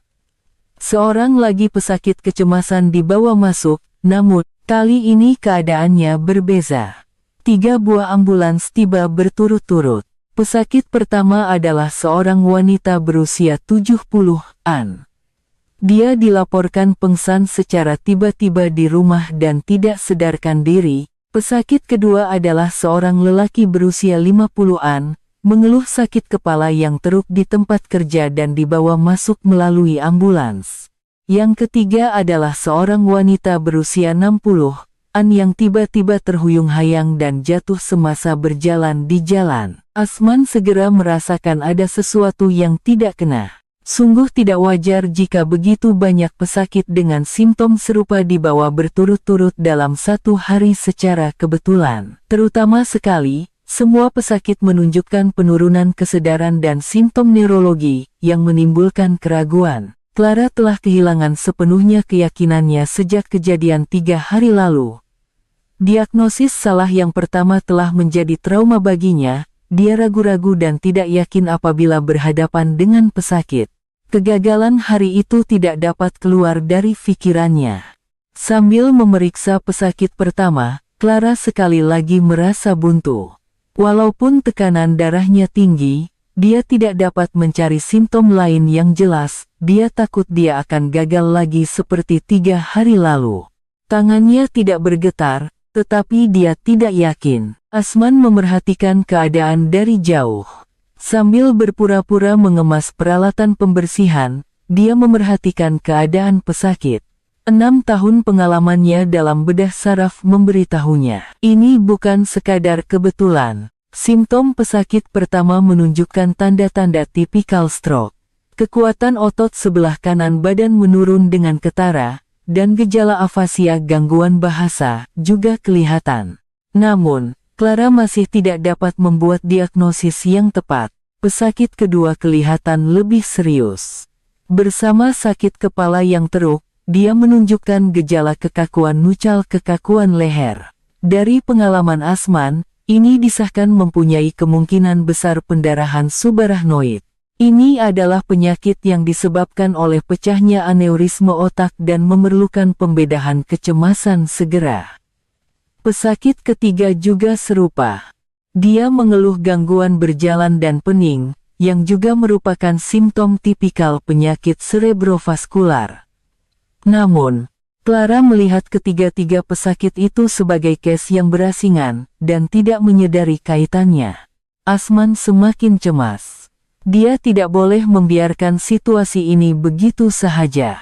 Seorang lagi pesakit kecemasan dibawa masuk, namun, kali ini keadaannya berbeza. 3 buah ambulans tiba berturut-turut. Pesakit pertama adalah seorang wanita berusia 70-an. Dia dilaporkan pingsan secara tiba-tiba di rumah dan tidak sadarkan diri. Pesakit kedua adalah seorang lelaki berusia 50-an, mengeluh sakit kepala yang teruk di tempat kerja dan dibawa masuk melalui ambulans. Yang ketiga adalah seorang wanita berusia 60-an yang tiba-tiba terhuyung-hayang dan jatuh semasa berjalan di jalan. Asman segera merasakan ada sesuatu yang tidak kena. Sungguh tidak wajar jika begitu banyak pesakit dengan simptom serupa dibawa berturut-turut dalam satu hari secara kebetulan. Terutama sekali, semua pesakit menunjukkan penurunan kesadaran dan simptom neurologi yang menimbulkan keraguan. Clara telah kehilangan sepenuhnya keyakinannya sejak kejadian 3 hari lalu. Diagnosis salah yang pertama telah menjadi trauma baginya, dia ragu-ragu dan tidak yakin apabila berhadapan dengan pesakit. Kegagalan hari itu tidak dapat keluar dari pikirannya. Sambil memeriksa pesakit pertama, Clara sekali lagi merasa buntu. Walaupun tekanan darahnya tinggi, dia tidak dapat mencari simptom lain yang jelas. Dia takut dia akan gagal lagi seperti 3 hari lalu. Tangannya tidak bergetar, tetapi dia tidak yakin. Asman memerhatikan keadaan dari jauh. Sambil berpura-pura mengemas peralatan pembersihan, dia memerhatikan keadaan pesakit. 6 tahun pengalamannya dalam bedah saraf memberitahunya. Ini bukan sekadar kebetulan. Simptom pesakit pertama menunjukkan tanda-tanda tipikal stroke. Kekuatan otot sebelah kanan badan menurun dengan ketara, dan gejala afasia gangguan bahasa juga kelihatan. Namun, Clara masih tidak dapat membuat diagnosis yang tepat. Pesakit kedua kelihatan lebih serius. Bersama sakit kepala yang teruk, dia menunjukkan gejala kekakuan nuchal kekakuan leher. Dari pengalaman Asman, ini disahkan mempunyai kemungkinan besar pendarahan subarachnoid. Ini adalah penyakit yang disebabkan oleh pecahnya aneurisme otak dan memerlukan pembedahan kecemasan segera. Pesakit ketiga juga serupa. Dia mengeluh gangguan berjalan dan pening, yang juga merupakan simptom tipikal penyakit cerebrovaskular. Namun, Clara melihat ketiga-tiga pesakit itu sebagai case yang berasingan, dan tidak menyadari kaitannya. Asman semakin cemas. Dia tidak boleh membiarkan situasi ini begitu saja.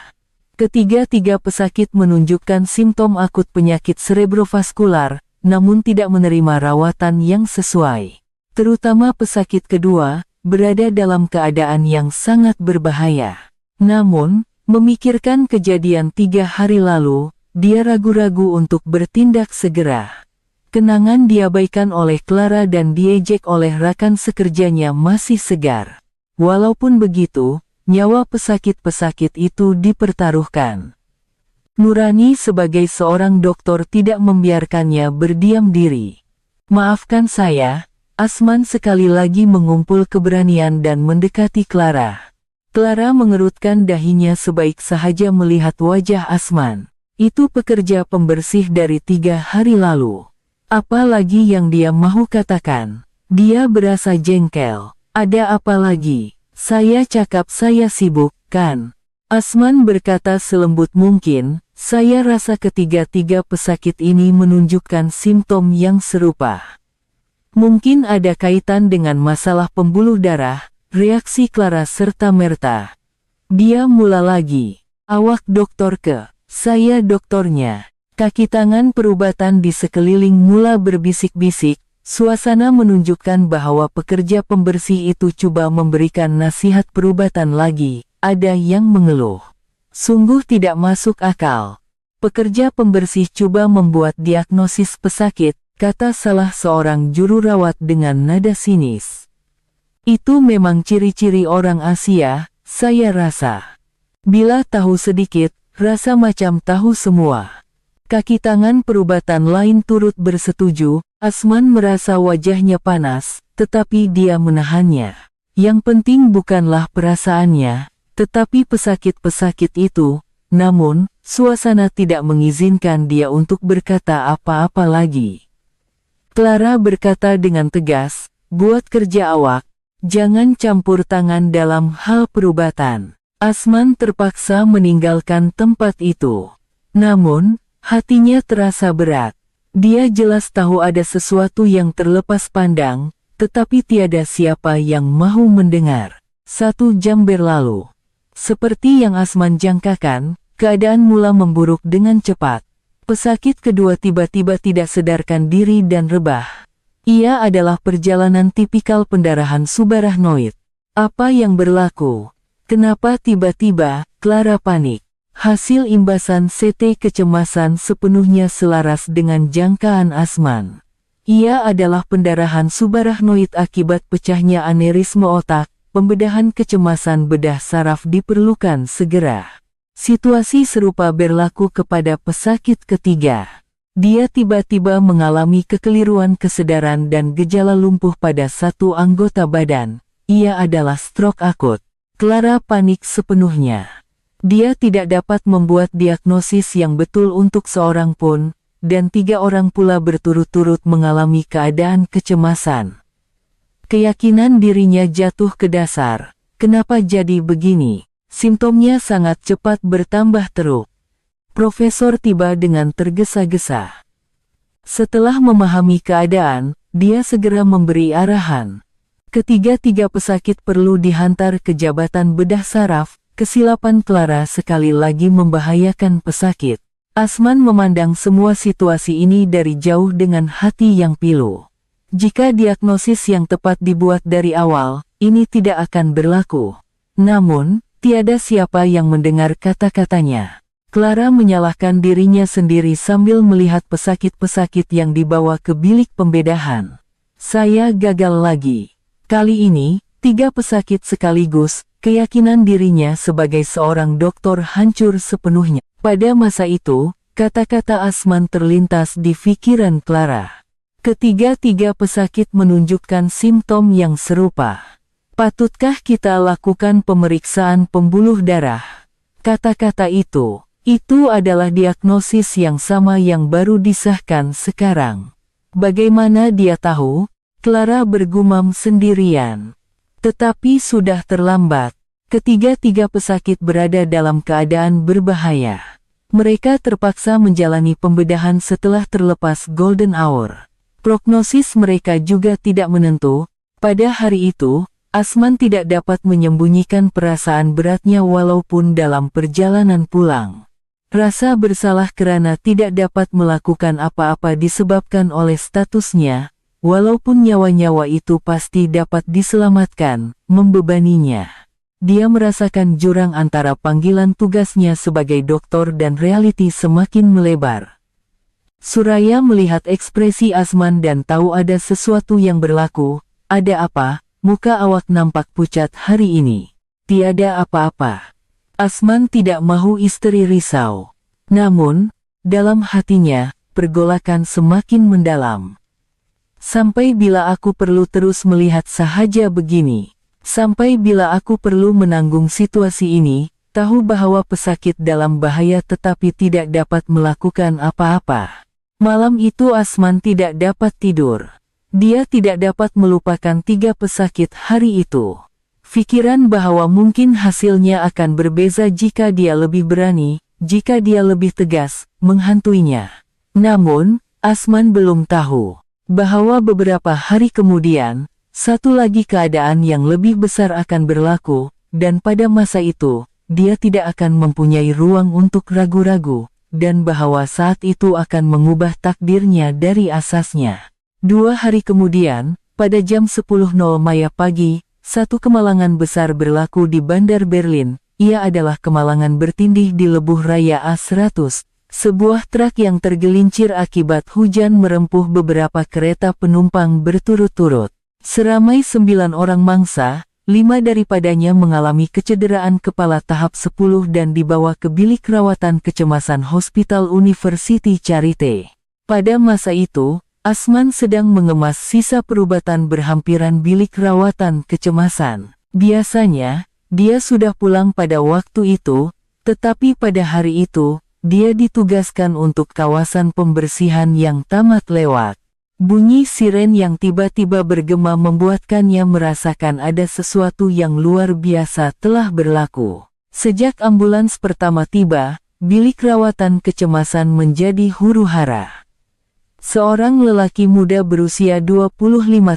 Ketiga-tiga pesakit menunjukkan simptom akut penyakit cerebrovaskular, namun tidak menerima rawatan yang sesuai. Terutama pesakit kedua, berada dalam keadaan yang sangat berbahaya. Namun, memikirkan kejadian 3 hari lalu, dia ragu-ragu untuk bertindak segera. Kenangan diabaikan oleh Clara dan diejek oleh rekan sekerjanya masih segar. Walaupun begitu, nyawa pesakit-pesakit itu dipertaruhkan. Nurani sebagai seorang dokter tidak membiarkannya berdiam diri. Maafkan saya, Asman sekali lagi mengumpul keberanian dan mendekati Clara. Clara mengerutkan dahinya sebaik sahaja melihat wajah Asman. Itu pekerja pembersih dari 3 hari lalu. Apa lagi yang dia mau katakan? Dia berasa jengkel. Ada apa lagi? Saya cakap saya sibuk, kan? Asman berkata selembut mungkin, saya rasa ketiga-tiga pesakit ini menunjukkan simptom yang serupa. Mungkin ada kaitan dengan masalah pembuluh darah, reaksi Clara serta-merta. Dia mula lagi. Awak dokter ke? Saya doktornya. Kaki tangan perubatan di sekeliling mula berbisik-bisik. Suasana menunjukkan bahwa pekerja pembersih itu coba memberikan nasihat perubatan lagi. Ada yang mengeluh. Sungguh tidak masuk akal. Pekerja pembersih coba membuat diagnosis pesakit, kata salah seorang juru rawat dengan nada sinis. Itu memang ciri-ciri orang Asia, saya rasa. Bila tahu sedikit, rasa macam tahu semua. Kaki tangan perubatan lain turut bersetuju. Asman merasa wajahnya panas, tetapi dia menahannya. Yang penting bukanlah perasaannya, tetapi pesakit-pesakit itu. Namun, suasana tidak mengizinkan dia untuk berkata apa-apa lagi. Clara berkata dengan tegas, "Buat kerja awak, jangan campur tangan dalam hal perubatan." Asman terpaksa meninggalkan tempat itu. Namun, hatinya terasa berat. Dia jelas tahu ada sesuatu yang terlepas pandang, tetapi tiada siapa yang mahu mendengar. 1 jam berlalu. Seperti yang Asman jangkakan, keadaan mula memburuk dengan cepat. Pesakit kedua tiba-tiba tidak sadarkan diri dan rebah. Ia adalah perjalanan tipikal pendarahan subarachnoid. Apa yang berlaku? Kenapa tiba-tiba Clara panik? Hasil imbasan CT kecemasan sepenuhnya selaras dengan jangkaan Asman. Ia adalah pendarahan subarachnoid akibat pecahnya aneurisme otak. Pembedahan kecemasan bedah saraf diperlukan segera. Situasi serupa berlaku kepada pesakit ketiga. Dia tiba-tiba mengalami kekeliruan kesadaran dan gejala lumpuh pada satu anggota badan. Ia adalah stroke akut. Clara panik sepenuhnya. Dia tidak dapat membuat diagnosis yang betul untuk seorang pun, dan 3 orang pula berturut-turut mengalami keadaan kecemasan. Keyakinan dirinya jatuh ke dasar. Kenapa jadi begini? Simptomnya sangat cepat bertambah teruk. Profesor tiba dengan tergesa-gesa. Setelah memahami keadaan, dia segera memberi arahan. Ketiga-tiga pesakit perlu dihantar ke jabatan bedah saraf. Kesilapan Clara sekali lagi membahayakan pesakit. Asman memandang semua situasi ini dari jauh dengan hati yang pilu. Jika diagnosis yang tepat dibuat dari awal, ini tidak akan berlaku. Namun, tiada siapa yang mendengar kata-katanya. Clara menyalahkan dirinya sendiri sambil melihat pesakit-pesakit yang dibawa ke bilik pembedahan. Saya gagal lagi. Kali ini, 3 pesakit sekaligus. Keyakinan dirinya sebagai seorang dokter hancur sepenuhnya. Pada masa itu, kata-kata Asman terlintas di pikiran Clara. Ketiga-tiga pesakit menunjukkan simptom yang serupa. Patutkah kita lakukan pemeriksaan pembuluh darah? Kata-kata itu adalah diagnosis yang sama yang baru disahkan sekarang. Bagaimana dia tahu? Clara bergumam sendirian. Tetapi sudah terlambat. Ketiga-tiga pesakit berada dalam keadaan berbahaya. Mereka terpaksa menjalani pembedahan setelah terlepas golden hour. Prognosis mereka juga tidak menentu. Pada hari itu, Asman tidak dapat menyembunyikan perasaan beratnya walaupun dalam perjalanan pulang. Rasa bersalah karena tidak dapat melakukan apa-apa disebabkan oleh statusnya. Walaupun nyawa-nyawa itu pasti dapat diselamatkan, membebaninya. Dia merasakan jurang antara panggilan tugasnya sebagai dokter dan realiti semakin melebar. Suraya melihat ekspresi Asman dan tahu ada sesuatu yang berlaku. Ada apa? Muka awak nampak pucat hari ini. Tiada apa-apa. Asman tidak mahu istri risau. Namun, dalam hatinya, pergolakan semakin mendalam. Sampai bila aku perlu terus melihat sahaja begini? Sampai bila aku perlu menanggung situasi ini, tahu bahwa pesakit dalam bahaya tetapi tidak dapat melakukan apa-apa? Malam itu Asman tidak dapat tidur. Dia tidak dapat melupakan 3 pesakit hari itu. Pikiran bahwa mungkin hasilnya akan berbeza jika dia lebih berani, jika dia lebih tegas, menghantuinya. Namun, Asman belum tahu bahwa beberapa hari kemudian, satu lagi keadaan yang lebih besar akan berlaku, dan pada masa itu, dia tidak akan mempunyai ruang untuk ragu-ragu, dan bahwa saat itu akan mengubah takdirnya dari asasnya. 2 hari kemudian, pada jam 10.00 pagi, satu kemalangan besar berlaku di Bandar Berlin. Ia adalah kemalangan bertindih di Lebuh Raya A100. Sebuah truk yang tergelincir akibat hujan merempuh beberapa kereta penumpang berturut-turut. Seramai 9 orang mangsa, 5 daripadanya mengalami kecederaan kepala tahap 10 dan dibawa ke bilik rawatan kecemasan Hospital University Charité. Pada masa itu, Asman sedang mengemas sisa perubatan berhampiran bilik rawatan kecemasan. Biasanya, dia sudah pulang pada waktu itu, tetapi pada hari itu, dia ditugaskan untuk kawasan pembersihan yang tamat lewat. Bunyi siren yang tiba-tiba bergema membuatkannya merasakan ada sesuatu yang luar biasa telah berlaku. Sejak ambulans pertama tiba, bilik rawatan kecemasan menjadi huru-hara. Seorang lelaki muda berusia 25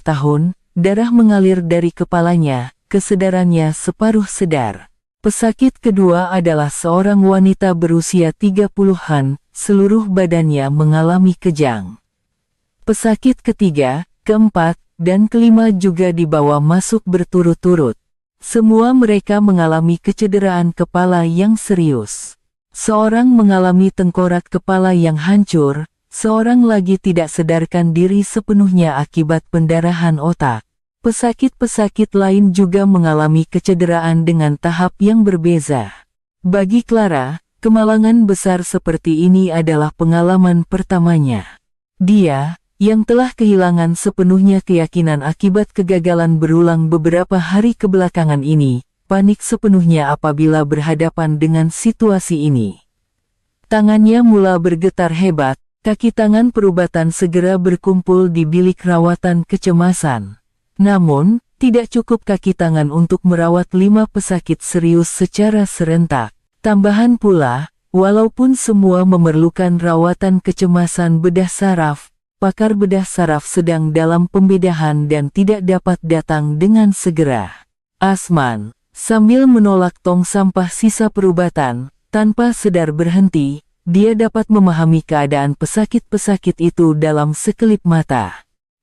tahun, darah mengalir dari kepalanya, kesadarannya separuh sedar. Pesakit kedua adalah seorang wanita berusia 30-an, seluruh badannya mengalami kejang. Pesakit ketiga, keempat, dan kelima juga dibawa masuk berturut-turut. Semua mereka mengalami kecederaan kepala yang serius. Seorang mengalami tengkorak kepala yang hancur, seorang lagi tidak sadarkan diri sepenuhnya akibat pendarahan otak. Pesakit-pesakit lain juga mengalami kecederaan dengan tahap yang berbeza. Bagi Clara, kemalangan besar seperti ini adalah pengalaman pertamanya. Dia, yang telah kehilangan sepenuhnya keyakinan akibat kegagalan berulang beberapa hari kebelakangan ini, panik sepenuhnya apabila berhadapan dengan situasi ini. Tangannya mula bergetar hebat, kaki tangan perubatan segera berkumpul di bilik rawatan kecemasan. Namun, tidak cukup kaki tangan untuk merawat 5 pesakit serius secara serentak. Tambahan pula, walaupun semua memerlukan rawatan kecemasan bedah saraf, pakar bedah saraf sedang dalam pembedahan dan tidak dapat datang dengan segera. Asman, sambil menolak tong sampah sisa perubatan, tanpa sadar berhenti, dia dapat memahami keadaan pesakit-pesakit itu dalam sekelip mata.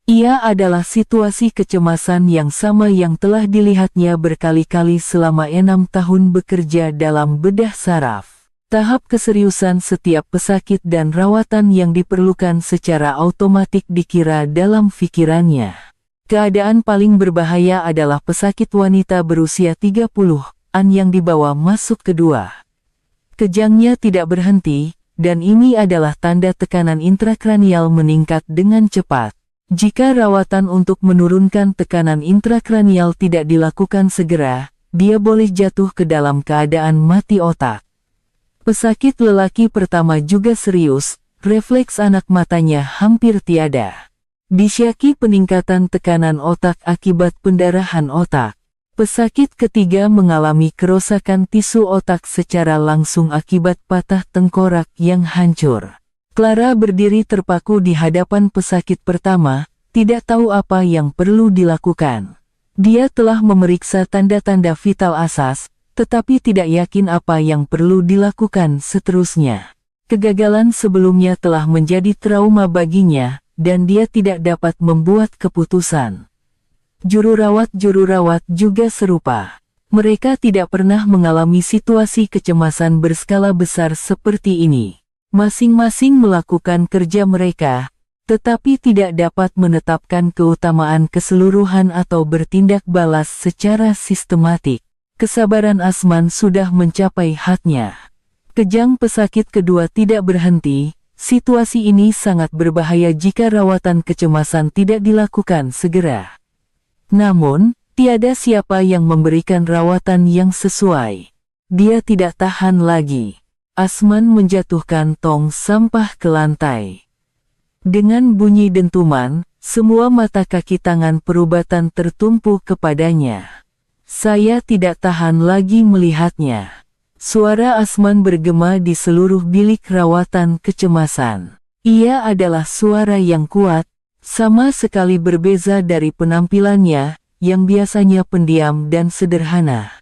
Ia adalah situasi kecemasan yang sama yang telah dilihatnya berkali-kali selama 6 tahun bekerja dalam bedah saraf. Tahap keseriusan setiap pesakit dan rawatan yang diperlukan secara otomatik dikira dalam pikirannya. Keadaan paling berbahaya adalah pesakit wanita berusia 30-an yang dibawa masuk kedua. Kejangnya tidak berhenti, dan ini adalah tanda tekanan intrakranial meningkat dengan cepat. Jika rawatan untuk menurunkan tekanan intrakranial tidak dilakukan segera, dia boleh jatuh ke dalam keadaan mati otak. Pesakit lelaki pertama juga serius, refleks anak matanya hampir tiada. Disyaki peningkatan tekanan otak akibat pendarahan otak. Pesakit ketiga mengalami kerusakan tisu otak secara langsung akibat patah tengkorak yang hancur. Clara berdiri terpaku di hadapan pesakit pertama, tidak tahu apa yang perlu dilakukan. Dia telah memeriksa tanda-tanda vital asas, tetapi tidak yakin apa yang perlu dilakukan seterusnya. Kegagalan sebelumnya telah menjadi trauma baginya, dan dia tidak dapat membuat keputusan. Jururawat juga serupa. Mereka tidak pernah mengalami situasi kecemasan berskala besar seperti ini. Masing-masing melakukan kerja mereka, tetapi tidak dapat menetapkan keutamaan keseluruhan atau bertindak balas secara sistematik. Kesabaran Asman sudah mencapai hadnya. Kejang pesakit kedua tidak berhenti. Situasi ini sangat berbahaya jika rawatan kecemasan tidak dilakukan segera. Namun, tiada siapa yang memberikan rawatan yang sesuai. Dia tidak tahan lagi. Asman menjatuhkan tong sampah ke lantai. Dengan bunyi dentuman, semua mata kaki tangan perubatan tertumpu kepadanya. Saya tidak tahan lagi melihatnya. Suara Asman bergema di seluruh bilik rawatan kecemasan. Ia adalah suara yang kuat, sama sekali berbeza dari penampilannya, yang biasanya pendiam dan sederhana.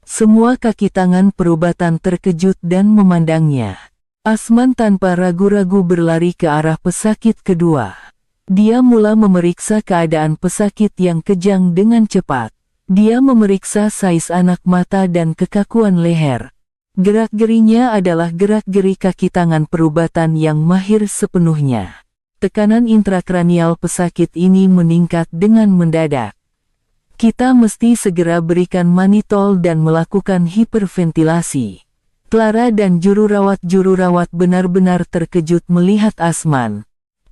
Semua kaki tangan perubatan terkejut dan memandangnya. Asman tanpa ragu-ragu berlari ke arah pesakit kedua. Dia mula memeriksa keadaan pesakit yang kejang dengan cepat. Dia memeriksa sais anak mata dan kekakuan leher. Gerak-gerinya adalah gerak-geri kaki tangan perubatan yang mahir sepenuhnya. Tekanan intrakranial pesakit ini meningkat dengan mendadak. Kita mesti segera berikan manitol dan melakukan hiperventilasi. Clara dan jururawat benar-benar terkejut melihat Asman.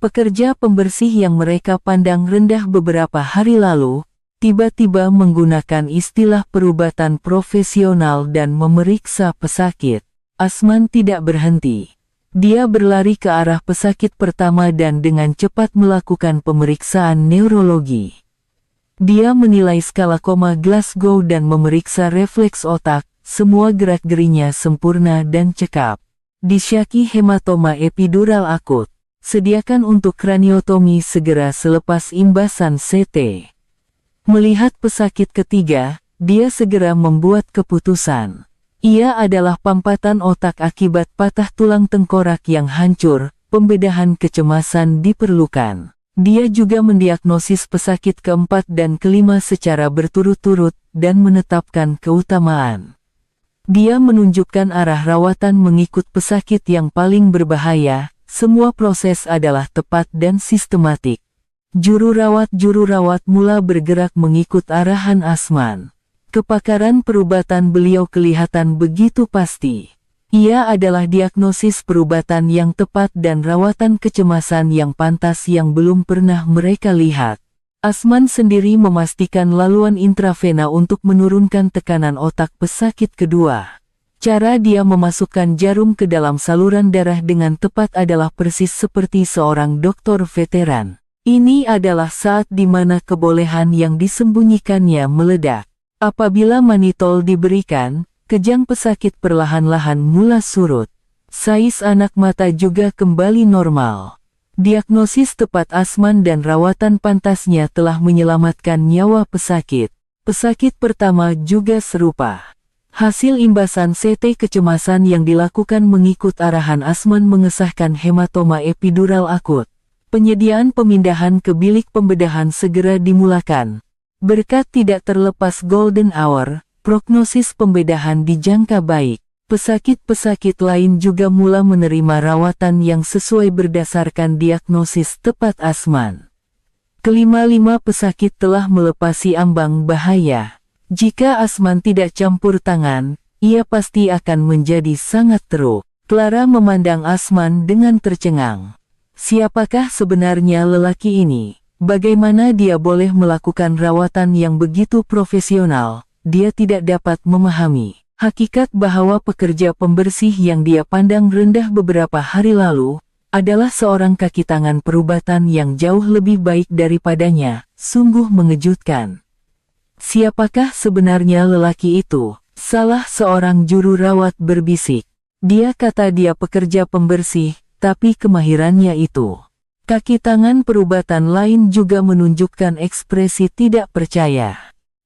Pekerja pembersih yang mereka pandang rendah beberapa hari lalu, tiba-tiba menggunakan istilah perubatan profesional dan memeriksa pesakit. Asman tidak berhenti. Dia berlari ke arah pesakit pertama dan dengan cepat melakukan pemeriksaan neurologi. Dia menilai skala koma Glasgow dan memeriksa refleks otak, semua gerak-gerinya sempurna dan cekap. Disyaki hematoma epidural akut. Sediakan untuk kraniotomi segera selepas imbasan CT. Melihat pesakit ketiga, dia segera membuat keputusan. Ia adalah pampatan otak akibat patah tulang tengkorak yang hancur, pembedahan kecemasan diperlukan. Dia juga mendiagnosis pesakit keempat dan kelima secara berturut-turut dan menetapkan keutamaan. Dia menunjukkan arah rawatan mengikut pesakit yang paling berbahaya. Semua proses adalah tepat dan sistematik. Juru rawat mula bergerak mengikut arahan Asman. Kepakaran perubatan beliau kelihatan begitu pasti. Ia adalah diagnosis perubatan yang tepat dan rawatan kecemasan yang pantas yang belum pernah mereka lihat. Asman sendiri memastikan laluan intravena untuk menurunkan tekanan otak pesakit kedua. Cara dia memasukkan jarum ke dalam saluran darah dengan tepat adalah persis seperti seorang dokter veteran. Ini adalah saat di mana kebolehan yang disembunyikannya meledak. Apabila manitol diberikan, kejang pesakit perlahan-lahan mula surut. Sais anak mata juga kembali normal. Diagnosis tepat Asman dan rawatan pantasnya telah menyelamatkan nyawa pesakit. Pesakit pertama juga serupa. Hasil imbasan CT kecemasan yang dilakukan mengikut arahan Asman mengesahkan hematoma epidural akut. Penyediaan pemindahan ke bilik pembedahan segera dimulakan. Berkat tidak terlepas golden hour, prognosis pembedahan dijangka baik. Pesakit-pesakit lain juga mula menerima rawatan yang sesuai berdasarkan diagnosis tepat Asman. Kelima-lima pesakit telah melepasi ambang bahaya. Jika Asman tidak campur tangan, ia pasti akan menjadi sangat teruk. Clara memandang Asman dengan tercengang. Siapakah sebenarnya lelaki ini? Bagaimana dia boleh melakukan rawatan yang begitu profesional? Dia tidak dapat memahami hakikat bahwa pekerja pembersih yang dia pandang rendah beberapa hari lalu adalah seorang kaki tangan perubatan yang jauh lebih baik daripadanya. Sungguh mengejutkan. Siapakah sebenarnya lelaki itu? Salah seorang juru rawat berbisik. Dia kata dia pekerja pembersih, tapi kemahirannya itu. Kaki tangan perubatan lain juga menunjukkan ekspresi tidak percaya.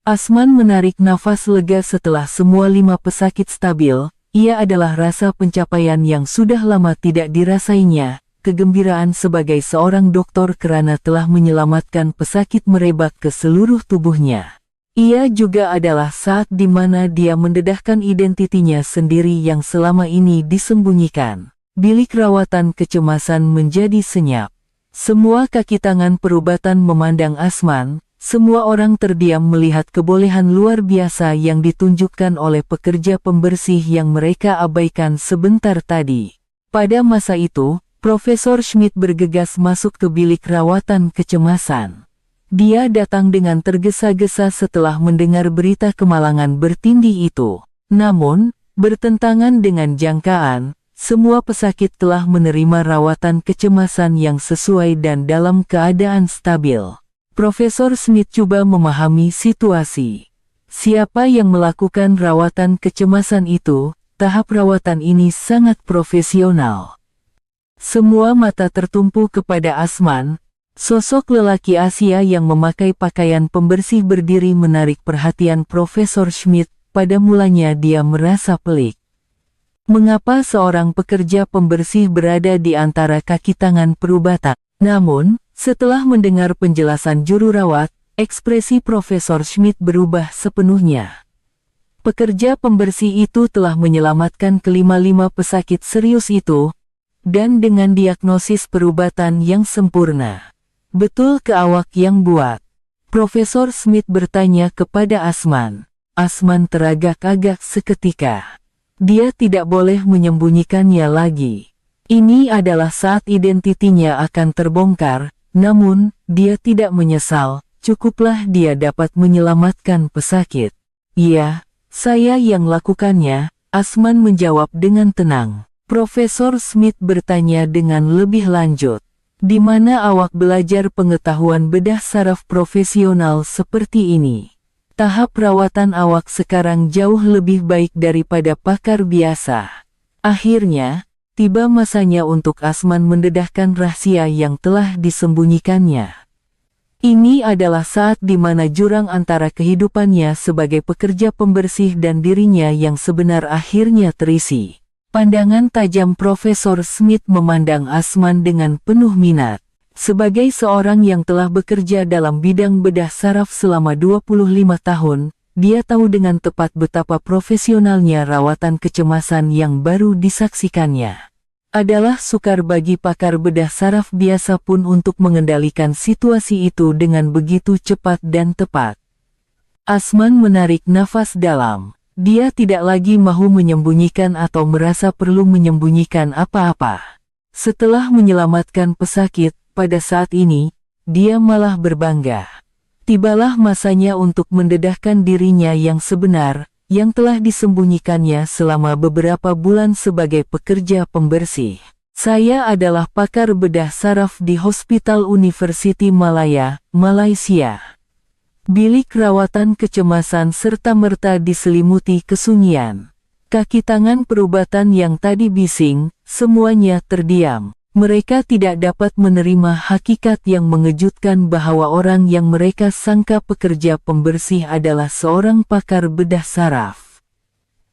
Asman menarik nafas lega setelah semua 5 pesakit stabil. Ia adalah rasa pencapaian yang sudah lama tidak dirasainya. Kegembiraan sebagai seorang dokter karena telah menyelamatkan pesakit merebak ke seluruh tubuhnya. Ia juga adalah saat di mana dia mendedahkan identitinya sendiri yang selama ini disembunyikan. Bilik rawatan kecemasan menjadi senyap. Semua kaki tangan perubatan memandang Asman. Semua orang terdiam melihat kebolehan luar biasa yang ditunjukkan oleh pekerja pembersih yang mereka abaikan sebentar tadi. Pada masa itu, Profesor Schmidt bergegas masuk ke bilik rawatan kecemasan. Dia datang dengan tergesa-gesa setelah mendengar berita kemalangan bertindih itu. Namun, bertentangan dengan jangkaan, semua pesakit telah menerima rawatan kecemasan yang sesuai dan dalam keadaan stabil. Profesor Smith coba memahami situasi. Siapa yang melakukan rawatan kecemasan itu? Tahap rawatan ini sangat profesional. Semua mata tertumpu kepada Asman. Sosok lelaki Asia yang memakai pakaian pembersih berdiri menarik perhatian Profesor Schmidt. Pada mulanya dia merasa pelik. Mengapa seorang pekerja pembersih berada di antara kaki tangan perubatan? Namun, setelah mendengar penjelasan juru rawat, ekspresi Profesor Schmidt berubah sepenuhnya. Pekerja pembersih itu telah menyelamatkan kelima-lima pesakit serius itu, dan dengan diagnosis perubatan yang sempurna. Betul ke awak yang buat? Profesor Smith bertanya kepada Asman. Asman teragak-agak seketika. Dia tidak boleh menyembunyikannya lagi. Ini adalah saat identitinya akan terbongkar, namun, dia tidak menyesal, cukuplah dia dapat menyelamatkan pesakit. Iya, saya yang lakukannya, Asman menjawab dengan tenang. Profesor Smith bertanya dengan lebih lanjut. Di mana awak belajar pengetahuan bedah saraf profesional seperti ini? Tahap perawatan awak sekarang jauh lebih baik daripada pakar biasa. Akhirnya, tiba masanya untuk Asman mendedahkan rahasia yang telah disembunyikannya. Ini adalah saat di mana jurang antara kehidupannya sebagai pekerja pembersih dan dirinya yang sebenar akhirnya terisi. Pandangan tajam Profesor Smith memandang Asman dengan penuh minat. Sebagai seorang yang telah bekerja dalam bidang bedah saraf selama 25 tahun, dia tahu dengan tepat betapa profesionalnya rawatan kecemasan yang baru disaksikannya. Adalah sukar bagi pakar bedah saraf biasa pun untuk mengendalikan situasi itu dengan begitu cepat dan tepat. Asman menarik nafas dalam. Dia tidak lagi mahu menyembunyikan atau merasa perlu menyembunyikan apa-apa. Setelah menyelamatkan pesakit, pada saat ini, dia malah berbangga. Tibalah masanya untuk mendedahkan dirinya yang sebenar, yang telah disembunyikannya selama beberapa bulan sebagai pekerja pembersih. Saya adalah pakar bedah saraf di Hospital University Malaya, Malaysia. Bilik rawatan kecemasan serta-merta diselimuti kesunyian. Kaki tangan perubatan yang tadi bising, semuanya terdiam. Mereka tidak dapat menerima hakikat yang mengejutkan bahwa orang yang mereka sangka pekerja pembersih adalah seorang pakar bedah saraf.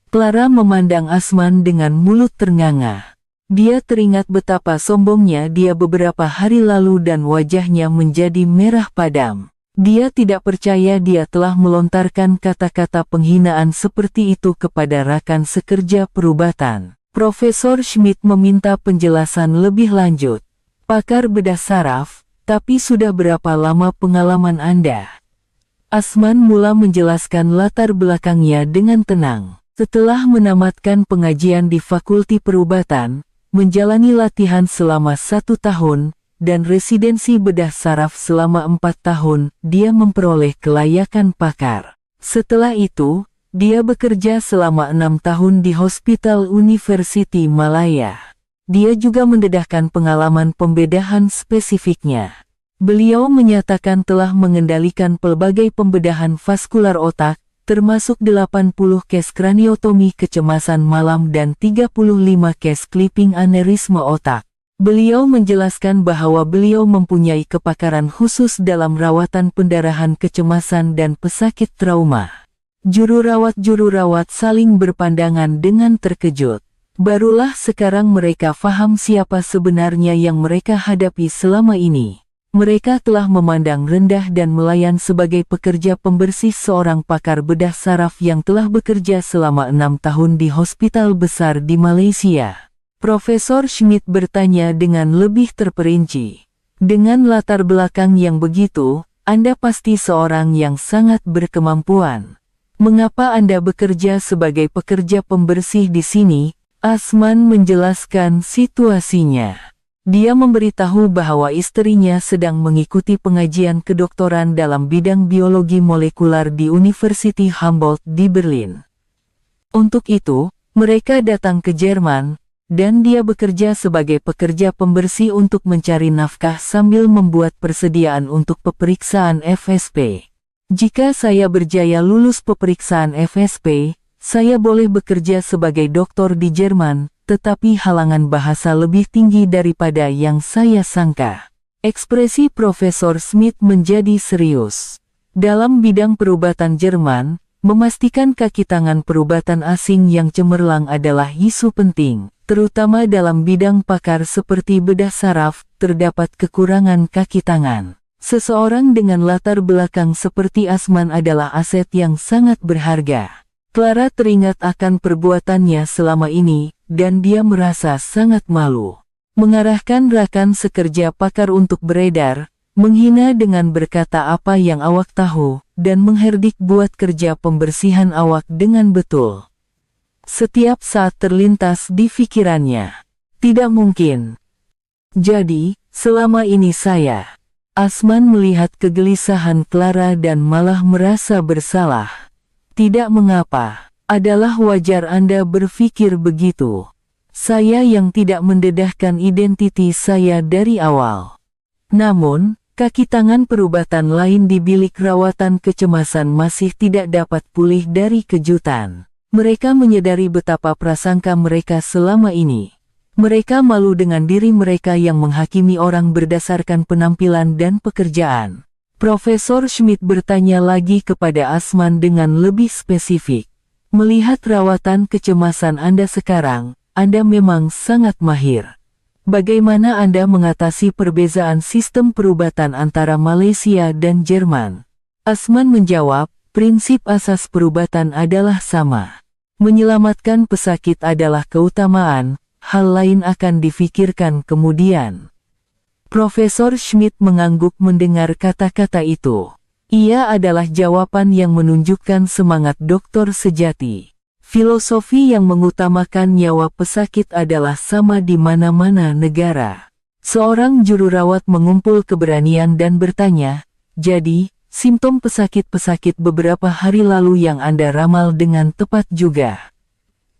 Clara memandang Asman dengan mulut ternganga. Dia teringat betapa sombongnya dia beberapa hari lalu dan wajahnya menjadi merah padam. Dia tidak percaya dia telah melontarkan kata-kata penghinaan seperti itu kepada rakan sekerja perubatan. Profesor Schmidt meminta penjelasan lebih lanjut. Pakar bedah saraf, tapi sudah berapa lama pengalaman Anda? Asman mula menjelaskan latar belakangnya dengan tenang. Setelah menamatkan pengajian di Fakulti Perubatan, menjalani latihan selama 1 tahun, dan residensi bedah saraf selama 4 tahun, dia memperoleh kelayakan pakar. Setelah itu, dia bekerja selama 6 tahun di Hospital University Malaya. Dia juga mendedahkan pengalaman pembedahan spesifiknya. Beliau menyatakan telah mengendalikan pelbagai pembedahan vaskular otak, termasuk 80 case kraniotomi kecemasan malam dan 35 case clipping aneurisma otak. Beliau menjelaskan bahwa beliau mempunyai kepakaran khusus dalam rawatan pendarahan kecemasan dan pesakit trauma. Juru rawat saling berpandangan dengan terkejut. Barulah sekarang mereka faham siapa sebenarnya yang mereka hadapi selama ini. Mereka telah memandang rendah dan melayan sebagai pekerja pembersih seorang pakar bedah saraf yang telah bekerja selama 6 tahun di hospital besar di Malaysia. Profesor Schmidt bertanya dengan lebih terperinci. Dengan latar belakang yang begitu, Anda pasti seorang yang sangat berkemampuan. Mengapa Anda bekerja sebagai pekerja pembersih di sini? Asman menjelaskan situasinya. Dia memberitahu bahwa istrinya sedang mengikuti pengajian kedoktoran dalam bidang biologi molekular di University Humboldt di Berlin. Untuk itu, mereka datang ke Jerman, dan dia bekerja sebagai pekerja pembersih untuk mencari nafkah sambil membuat persediaan untuk peperiksaan FSP. Jika saya berjaya lulus peperiksaan FSP, saya boleh bekerja sebagai doktor di Jerman, tetapi halangan bahasa lebih tinggi daripada yang saya sangka. Ekspresi Profesor Smith menjadi serius. Dalam bidang perubatan Jerman, memastikan kaki tangan perubatan asing yang cemerlang adalah isu penting, terutama dalam bidang pakar seperti bedah saraf, terdapat kekurangan kaki tangan. Seseorang dengan latar belakang seperti Asman adalah aset yang sangat berharga. Clara teringat akan perbuatannya selama ini, dan dia merasa sangat malu. Mengarahkan rakan sekerja pakar untuk beredar, menghina dengan berkata apa yang awak tahu, dan mengherdik buat kerja pembersihan awak dengan betul. Setiap saat terlintas di pikirannya. Tidak mungkin. Jadi, selama ini saya. Asman melihat kegelisahan Clara dan malah merasa bersalah. Tidak mengapa. Adalah wajar Anda berpikir begitu. Saya yang tidak mendedahkan identitas saya dari awal. Namun, kaki tangan perubatan lain di bilik rawatan kecemasan masih tidak dapat pulih dari kejutan. Mereka menyadari betapa prasangka mereka selama ini. Mereka malu dengan diri mereka yang menghakimi orang berdasarkan penampilan dan pekerjaan. Profesor Schmidt bertanya lagi kepada Asman dengan lebih spesifik. Melihat rawatan kecemasan Anda sekarang, Anda memang sangat mahir. Bagaimana Anda mengatasi perbedaan sistem perubatan antara Malaysia dan Jerman? Asman menjawab, prinsip asas perubatan adalah sama. Menyelamatkan pesakit adalah keutamaan, hal lain akan difikirkan kemudian. Profesor Schmidt mengangguk mendengar kata-kata itu. Ia adalah jawaban yang menunjukkan semangat dokter sejati. Filosofi yang mengutamakan nyawa pesakit adalah sama di mana-mana negara. Seorang juru rawat mengumpul keberanian dan bertanya, jadi, simptom pesakit-pesakit beberapa hari lalu yang Anda ramal dengan tepat juga.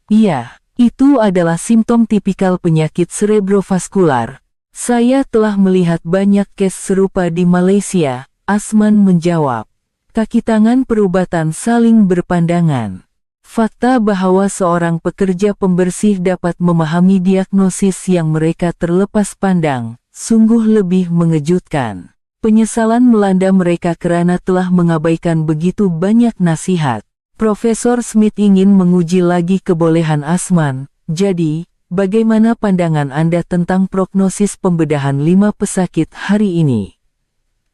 Iya. Itu adalah simptom tipikal penyakit cerebrovaskular. Saya telah melihat banyak kes serupa di Malaysia, Asman menjawab. Kaki tangan perubatan saling berpandangan. Fakta bahwa seorang pekerja pembersih dapat memahami diagnosis yang mereka terlepas pandang, sungguh lebih mengejutkan. Penyesalan melanda mereka karena telah mengabaikan begitu banyak nasihat. Profesor Schmidt ingin menguji lagi kebolehan Asman. Jadi, bagaimana pandangan Anda tentang prognosis pembedahan 5 pesakit hari ini?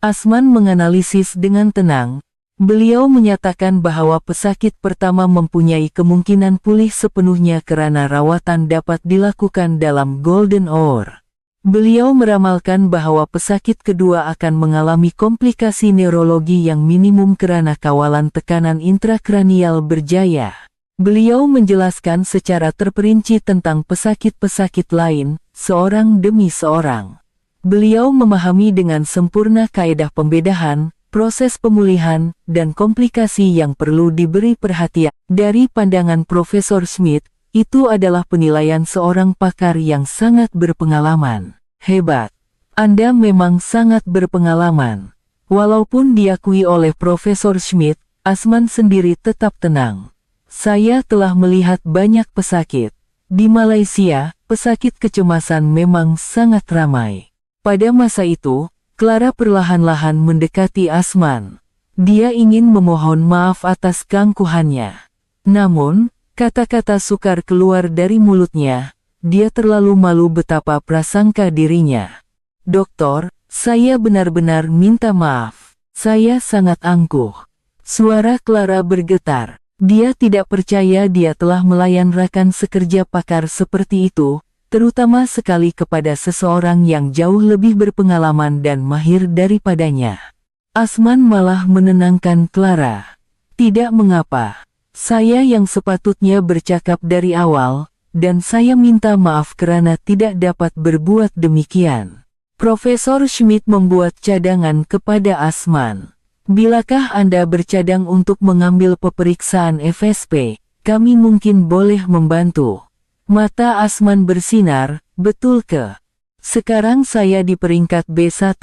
Asman menganalisis dengan tenang. Beliau menyatakan bahwa pesakit pertama mempunyai kemungkinan pulih sepenuhnya karena rawatan dapat dilakukan dalam golden hour. Beliau meramalkan bahwa pesakit kedua akan mengalami komplikasi neurologi yang minimum karena kawalan tekanan intrakranial berjaya. Beliau menjelaskan secara terperinci tentang pesakit-pesakit lain, seorang demi seorang. Beliau memahami dengan sempurna kaedah pembedahan, proses pemulihan, dan komplikasi yang perlu diberi perhatian. Dari pandangan Profesor Schmidt, itu adalah penilaian seorang pakar yang sangat berpengalaman. Hebat. Anda memang sangat berpengalaman. Walaupun diakui oleh Profesor Schmidt, Asman sendiri tetap tenang. Saya telah melihat banyak pesakit. Di Malaysia, pesakit kecemasan memang sangat ramai. Pada masa itu, Clara perlahan-lahan mendekati Asman. Dia ingin memohon maaf atas keangkuhannya. Namun, kata-kata sukar keluar dari mulutnya. Dia terlalu malu betapa prasangka dirinya. Doktor, saya benar-benar minta maaf. Saya sangat angkuh. Suara Clara bergetar. Dia tidak percaya dia telah melayan rekan sekerja pakar seperti itu, terutama sekali kepada seseorang yang jauh lebih berpengalaman dan mahir daripadanya. Asman malah menenangkan Clara. Tidak mengapa. Saya yang sepatutnya bercakap dari awal, dan saya minta maaf karena tidak dapat berbuat demikian. Profesor Schmidt membuat cadangan kepada Asman. Bilakah Anda bercadang untuk mengambil pemeriksaan FSP, kami mungkin boleh membantu. Mata Asman bersinar, betul ke? Sekarang saya di peringkat B1,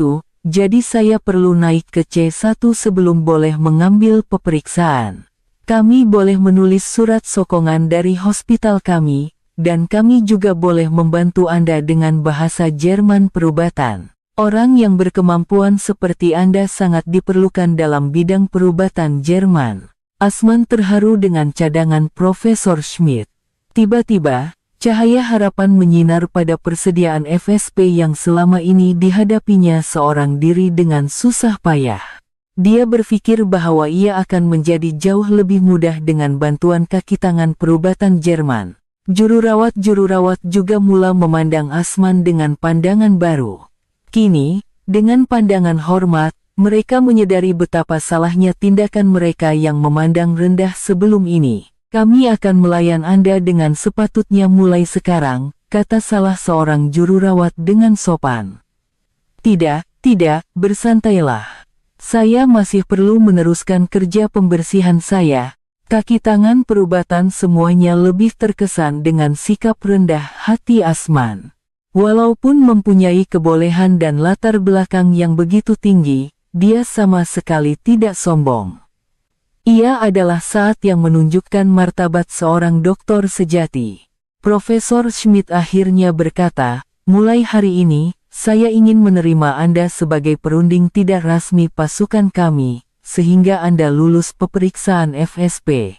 jadi saya perlu naik ke C1 sebelum boleh mengambil pemeriksaan. Kami boleh menulis surat sokongan dari hospital kami, dan kami juga boleh membantu Anda dengan bahasa Jerman perubatan. Orang yang berkemampuan seperti Anda sangat diperlukan dalam bidang perubatan Jerman. Asman terharu dengan cadangan Profesor Schmidt. Tiba-tiba, cahaya harapan menyinar pada persediaan FSP yang selama ini dihadapinya seorang diri dengan susah payah. Dia berpikir bahwa ia akan menjadi jauh lebih mudah dengan bantuan kaki tangan perubatan Jerman. Juru rawat juga mulai memandang Asman dengan pandangan baru. Kini, dengan pandangan hormat, mereka menyadari betapa salahnya tindakan mereka yang memandang rendah sebelum ini. Kami akan melayan Anda dengan sepatutnya mulai sekarang, kata salah seorang juru rawat dengan sopan. Tidak, bersantailah. Saya masih perlu meneruskan kerja pembersihan saya. Kaki tangan perubatan semuanya lebih terkesan dengan sikap rendah hati Asman. Walaupun mempunyai kebolehan dan latar belakang yang begitu tinggi, dia sama sekali tidak sombong. Ia adalah saat yang menunjukkan martabat seorang dokter sejati. Profesor Schmidt akhirnya berkata, mulai hari ini, saya ingin menerima Anda sebagai perunding tidak rasmi pasukan kami, sehingga Anda lulus peperiksaan FSP.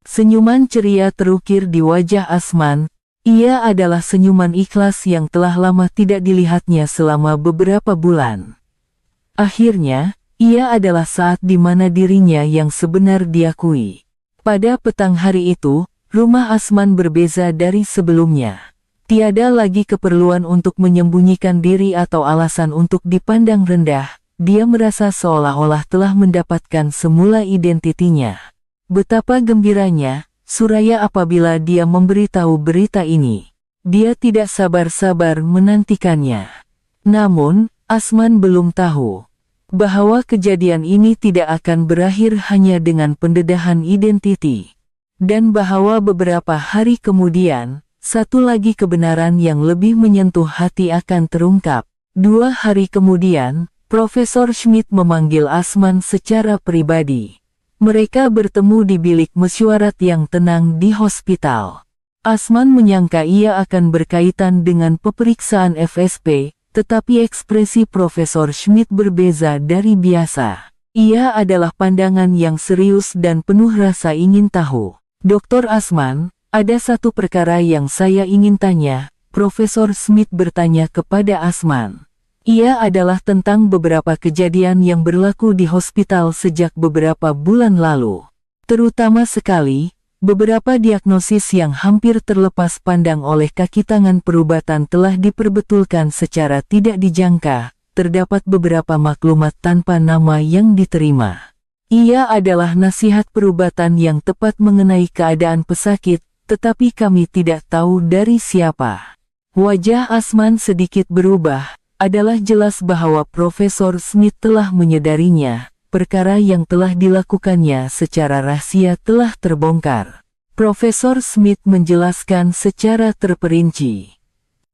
Senyuman ceria terukir di wajah Asman. Ia adalah senyuman ikhlas yang telah lama tidak dilihatnya selama beberapa bulan. Akhirnya, ia adalah saat di mana dirinya yang sebenar diakui. Pada petang hari itu, rumah Asman berbeza dari sebelumnya. Tiada lagi keperluan untuk menyembunyikan diri atau alasan untuk dipandang rendah. Dia merasa seolah-olah telah mendapatkan semula identitinya. Betapa gembiranya Suraya apabila dia memberitahu berita ini. Dia tidak sabar-sabar menantikannya. Namun, Asman belum tahu bahwa kejadian ini tidak akan berakhir hanya dengan pendedahan identiti. Dan bahwa beberapa hari kemudian, satu lagi kebenaran yang lebih menyentuh hati akan terungkap. 2 hari kemudian, Profesor Schmidt memanggil Asman secara pribadi. Mereka bertemu di bilik mesyuarat yang tenang di hospital. Asman menyangka ia akan berkaitan dengan peperiksaan FSP, tetapi ekspresi Profesor Schmidt berbeza dari biasa. Ia adalah pandangan yang serius dan penuh rasa ingin tahu. Dr. Asman, ada satu perkara yang saya ingin tanya, Profesor Schmidt bertanya kepada Asman. Ia adalah tentang beberapa kejadian yang berlaku di hospital sejak beberapa bulan lalu. Terutama sekali, beberapa diagnosis yang hampir terlepas pandang oleh kaki tangan perubatan telah diperbetulkan secara tidak dijangka. Terdapat beberapa maklumat tanpa nama yang diterima. Ia adalah nasihat perubatan yang tepat mengenai keadaan pesakit, tetapi kami tidak tahu dari siapa. Wajah Asman sedikit berubah. Adalah jelas bahwa Profesor Schmidt telah menyadarinya. Perkara yang telah dilakukannya secara rahasia telah terbongkar. Profesor Schmidt menjelaskan secara terperinci.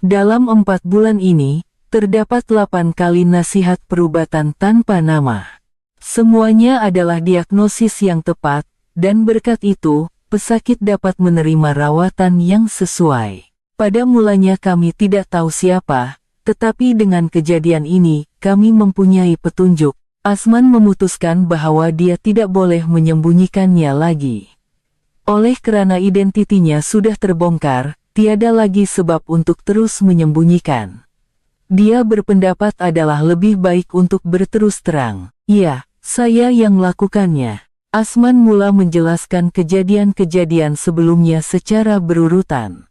Dalam 4 bulan ini, terdapat 8 kali nasihat perubatan tanpa nama. Semuanya adalah diagnosis yang tepat, dan berkat itu, pesakit dapat menerima rawatan yang sesuai. Pada mulanya kami tidak tahu siapa, tetapi dengan kejadian ini, kami mempunyai petunjuk. Asman memutuskan bahwa dia tidak boleh menyembunyikannya lagi. Oleh karena identitinya sudah terbongkar, tiada lagi sebab untuk terus menyembunyikan. Dia berpendapat adalah lebih baik untuk berterus terang. Ya, saya yang melakukannya. Asman mula menjelaskan kejadian-kejadian sebelumnya secara berurutan.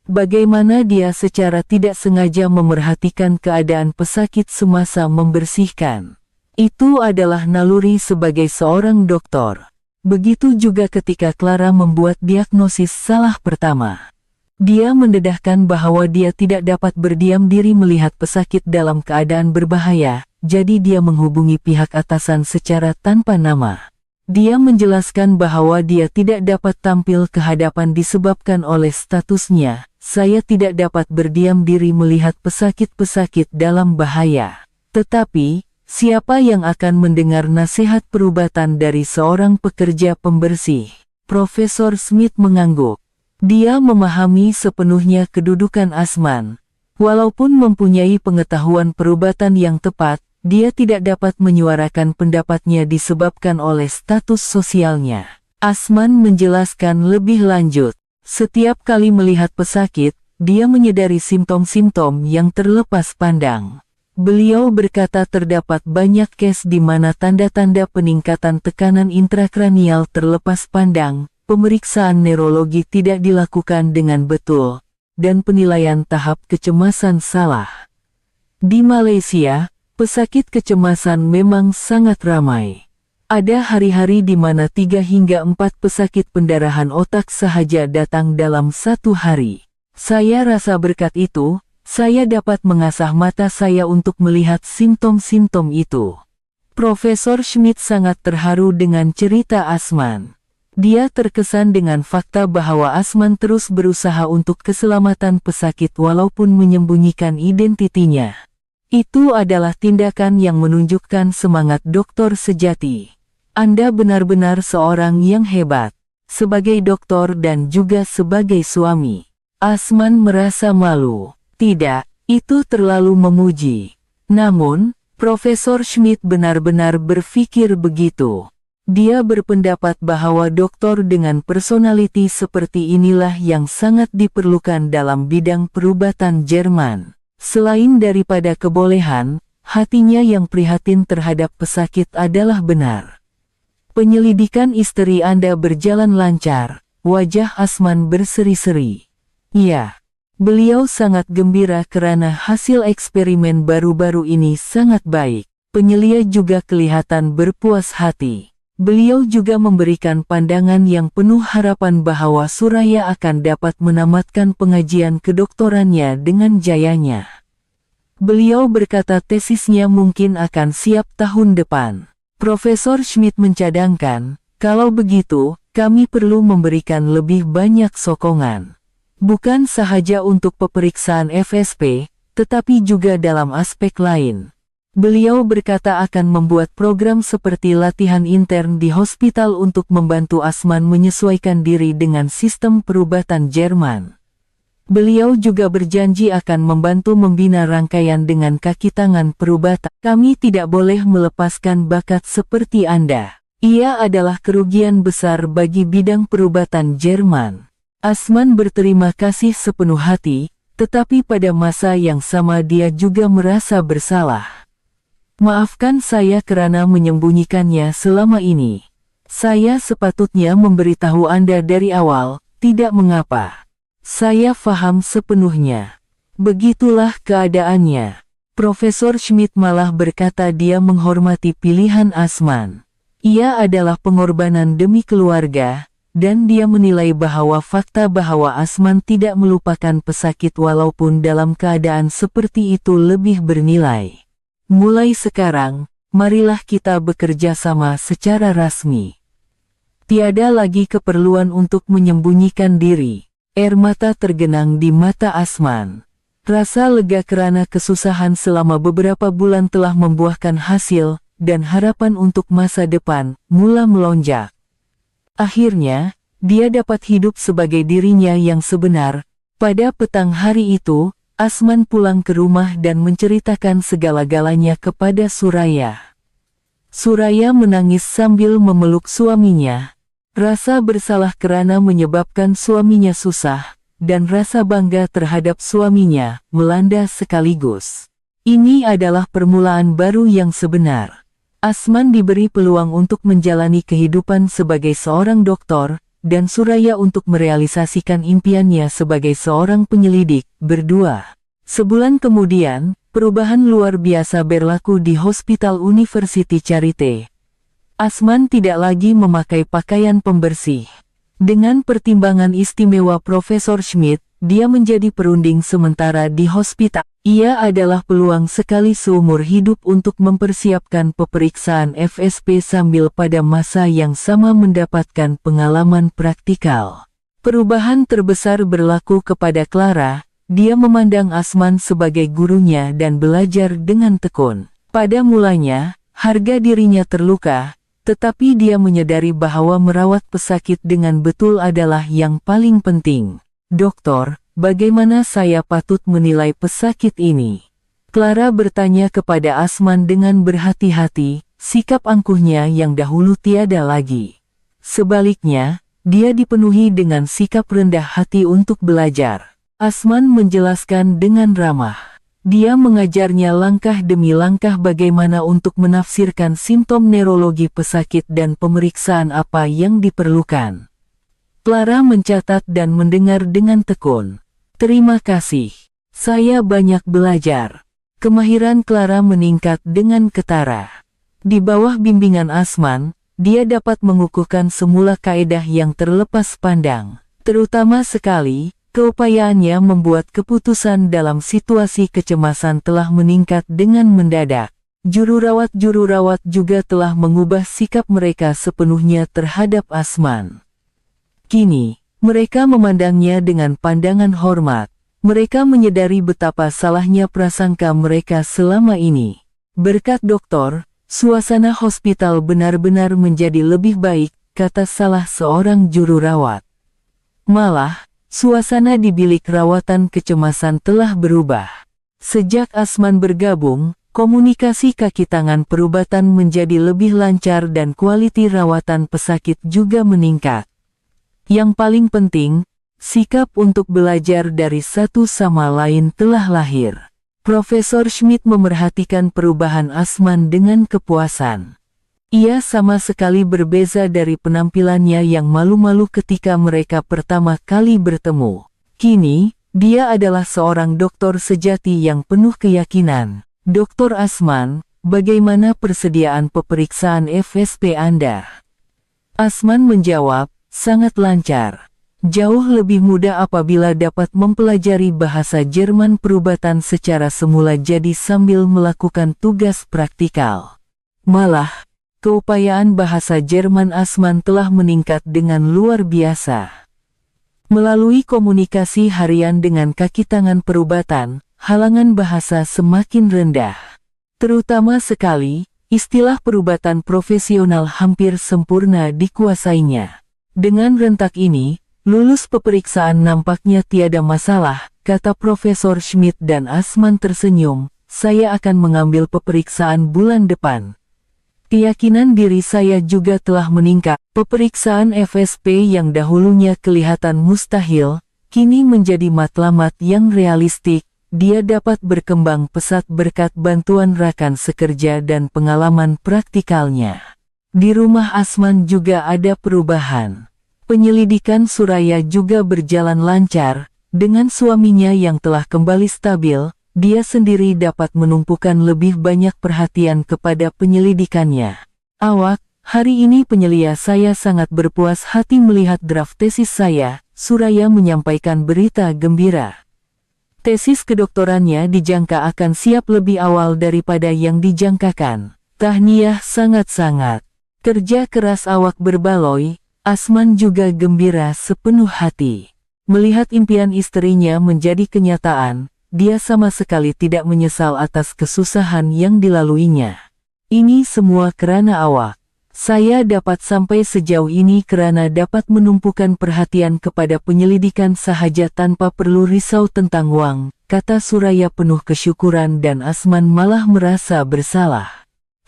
Bagaimana dia secara tidak sengaja memerhatikan keadaan pesakit semasa membersihkan. Itu adalah naluri sebagai seorang dokter. Begitu juga ketika Clara membuat diagnosis salah pertama. Dia mendedahkan bahwa dia tidak dapat berdiam diri melihat pesakit dalam keadaan berbahaya, jadi dia menghubungi pihak atasan secara tanpa nama. Dia menjelaskan bahwa dia tidak dapat tampil ke hadapan disebabkan oleh statusnya. Saya tidak dapat berdiam diri melihat pesakit-pesakit dalam bahaya. Tetapi, siapa yang akan mendengar nasihat perubatan dari seorang pekerja pembersih? Profesor Schmidt mengangguk. Dia memahami sepenuhnya kedudukan Asman. Walaupun mempunyai pengetahuan perubatan yang tepat, dia tidak dapat menyuarakan pendapatnya disebabkan oleh status sosialnya. Asman menjelaskan lebih lanjut. Setiap kali melihat pesakit, dia menyadari simptom-simptom yang terlepas pandang. Beliau berkata terdapat banyak case di mana tanda-tanda peningkatan tekanan intrakranial terlepas pandang, pemeriksaan neurologi tidak dilakukan dengan betul, dan penilaian tahap kecemasan salah. Di Malaysia, pesakit kecemasan memang sangat ramai. Ada hari-hari di mana 3 hingga 4 pesakit pendarahan otak sahaja datang dalam satu hari. Saya rasa berkat itu, saya dapat mengasah mata saya untuk melihat simptom-simptom itu. Profesor Schmidt sangat terharu dengan cerita Asman. Dia terkesan dengan fakta bahwa Asman terus berusaha untuk keselamatan pesakit walaupun menyembunyikan identitinya. Itu adalah tindakan yang menunjukkan semangat dokter sejati. Anda benar-benar seorang yang hebat, sebagai dokter dan juga sebagai suami. Asman merasa malu. Tidak, itu terlalu memuji. Namun, Profesor Schmidt benar-benar berpikir begitu. Dia berpendapat bahwa dokter dengan personality seperti inilah yang sangat diperlukan dalam bidang perubatan Jerman. Selain daripada kebolehan, hatinya yang prihatin terhadap pesakit adalah benar. Penyelidikan istri Anda berjalan lancar, wajah Asman berseri-seri. Ya. Beliau sangat gembira karena hasil eksperimen baru-baru ini sangat baik. Penyelia juga kelihatan berpuas hati. Beliau juga memberikan pandangan yang penuh harapan bahwa Suraya akan dapat menamatkan pengajian kedokterannya dengan jayanya. Beliau berkata tesisnya mungkin akan siap tahun depan. Profesor Schmidt mencadangkan, kalau begitu, kami perlu memberikan lebih banyak sokongan. Bukan sahaja untuk pemeriksaan FSP, tetapi juga dalam aspek lain. Beliau berkata akan membuat program seperti latihan intern di hospital untuk membantu Asman menyesuaikan diri dengan sistem perubatan Jerman. Beliau juga berjanji akan membantu membina rangkaian dengan kaki tangan perubatan. Kami tidak boleh melepaskan bakat seperti Anda. Ia adalah kerugian besar bagi bidang perubatan Jerman. Asman berterima kasih sepenuh hati, tetapi pada masa yang sama dia juga merasa bersalah. Maafkan saya karena menyembunyikannya selama ini. Saya sepatutnya memberitahu Anda dari awal, tidak mengapa. Saya paham sepenuhnya. Begitulah keadaannya. Profesor Schmidt malah berkata dia menghormati pilihan Asman. Ia adalah pengorbanan demi keluarga. Dan dia menilai bahwa fakta bahwa Asman tidak melupakan pesakit walaupun dalam keadaan seperti itu lebih bernilai. Mulai sekarang, marilah kita bekerja sama secara rasmi. Tiada lagi keperluan untuk menyembunyikan diri. Air mata tergenang di mata Asman. Rasa lega karena kesusahan selama beberapa bulan telah membuahkan hasil, dan harapan untuk masa depan mula melonjak. Akhirnya, dia dapat hidup sebagai dirinya yang sebenar. Pada petang hari itu, Asman pulang ke rumah dan menceritakan segala-galanya kepada Suraya. Suraya menangis sambil memeluk suaminya. Rasa bersalah karena menyebabkan suaminya susah, dan rasa bangga terhadap suaminya melanda sekaligus. Ini adalah permulaan baru yang sebenar. Asman diberi peluang untuk menjalani kehidupan sebagai seorang dokter, dan Suraya untuk merealisasikan impiannya sebagai seorang penyelidik, berdua. Sebulan kemudian, perubahan luar biasa berlaku di Hospital University Charité. Asman tidak lagi memakai pakaian pembersih. Dengan pertimbangan istimewa Profesor Schmidt, dia menjadi perunding sementara di hospital. Ia adalah peluang sekali seumur hidup untuk mempersiapkan pemeriksaan FSP sambil pada masa yang sama mendapatkan pengalaman praktikal. Perubahan terbesar berlaku kepada Clara. Dia memandang Asman sebagai gurunya dan belajar dengan tekun. Pada mulanya, harga dirinya terluka, tetapi dia menyadari bahwa merawat pesakit dengan betul adalah yang paling penting. Dokter, bagaimana saya patut menilai pesakit ini? Clara bertanya kepada Asman dengan berhati-hati, sikap angkuhnya yang dahulu tiada lagi. Sebaliknya, dia dipenuhi dengan sikap rendah hati untuk belajar. Asman menjelaskan dengan ramah. Dia mengajarnya langkah demi langkah bagaimana untuk menafsirkan simptom neurologi pesakit dan pemeriksaan apa yang diperlukan. Clara mencatat dan mendengar dengan tekun. Terima kasih. Saya banyak belajar. Kemahiran Clara meningkat dengan ketara. Di bawah bimbingan Asman, dia dapat mengukuhkan semula kaedah yang terlepas pandang. Terutama sekali, Keupayaannya membuat keputusan dalam situasi kecemasan telah meningkat dengan mendadak. Jururawat-jururawat juga telah mengubah sikap mereka sepenuhnya terhadap Asman. Kini, mereka memandangnya dengan pandangan hormat. Mereka menyadari betapa salahnya prasangka mereka selama ini. Berkat dokter, suasana hospital benar-benar menjadi lebih baik, kata salah seorang jururawat. Malah, suasana di bilik rawatan kecemasan telah berubah. Sejak Asman bergabung, komunikasi kaki tangan perubatan menjadi lebih lancar dan kualiti rawatan pesakit juga meningkat. Yang paling penting, sikap untuk belajar dari satu sama lain telah lahir. Profesor Schmidt memerhatikan perubahan Asman dengan kepuasan. Ia sama sekali berbeza dari penampilannya yang malu-malu ketika mereka pertama kali bertemu. Kini, dia adalah seorang dokter sejati yang penuh keyakinan. Dr. Asman, bagaimana persediaan pemeriksaan FSP Anda? Asman menjawab, sangat lancar. Jauh lebih mudah apabila dapat mempelajari bahasa Jerman perubatan secara semula jadi sambil melakukan tugas praktikal. Malah, keupayaan bahasa Jerman Asman telah meningkat dengan luar biasa. Melalui komunikasi harian dengan kaki tangan perubatan, halangan bahasa semakin rendah. Terutama sekali, istilah perubatan profesional hampir sempurna dikuasainya. Dengan rentak ini, lulus pemeriksaan nampaknya tiada masalah, kata Profesor Schmidt dan Asman tersenyum, saya akan mengambil pemeriksaan bulan depan. Keyakinan diri saya juga telah meningkat. Pemeriksaan FSP yang dahulunya kelihatan mustahil, kini menjadi matlamat yang realistik. Dia dapat berkembang pesat berkat bantuan rekan sekerja dan pengalaman praktikalnya. Di rumah Asman juga ada perubahan. Penyelidikan Suraya juga berjalan lancar. Dengan suaminya yang telah kembali stabil, dia sendiri dapat menumpukan lebih banyak perhatian kepada penyelidikannya. Awak, hari ini penyelia saya sangat berpuas hati melihat draft tesis saya, Suraya menyampaikan berita gembira. Tesis kedoktorannya dijangka akan siap lebih awal daripada yang dijangkakan. Tahniah sangat-sangat. Kerja keras awak berbaloi, Asman juga gembira sepenuh hati. Melihat impian istrinya menjadi kenyataan, dia sama sekali tidak menyesal atas kesusahan yang dilaluinya. Ini semua karena awak. Saya dapat sampai sejauh ini karena dapat menumpukan perhatian kepada penyelidikan sahaja tanpa perlu risau tentang uang, kata Suraya penuh kesyukuran dan Asman malah merasa bersalah.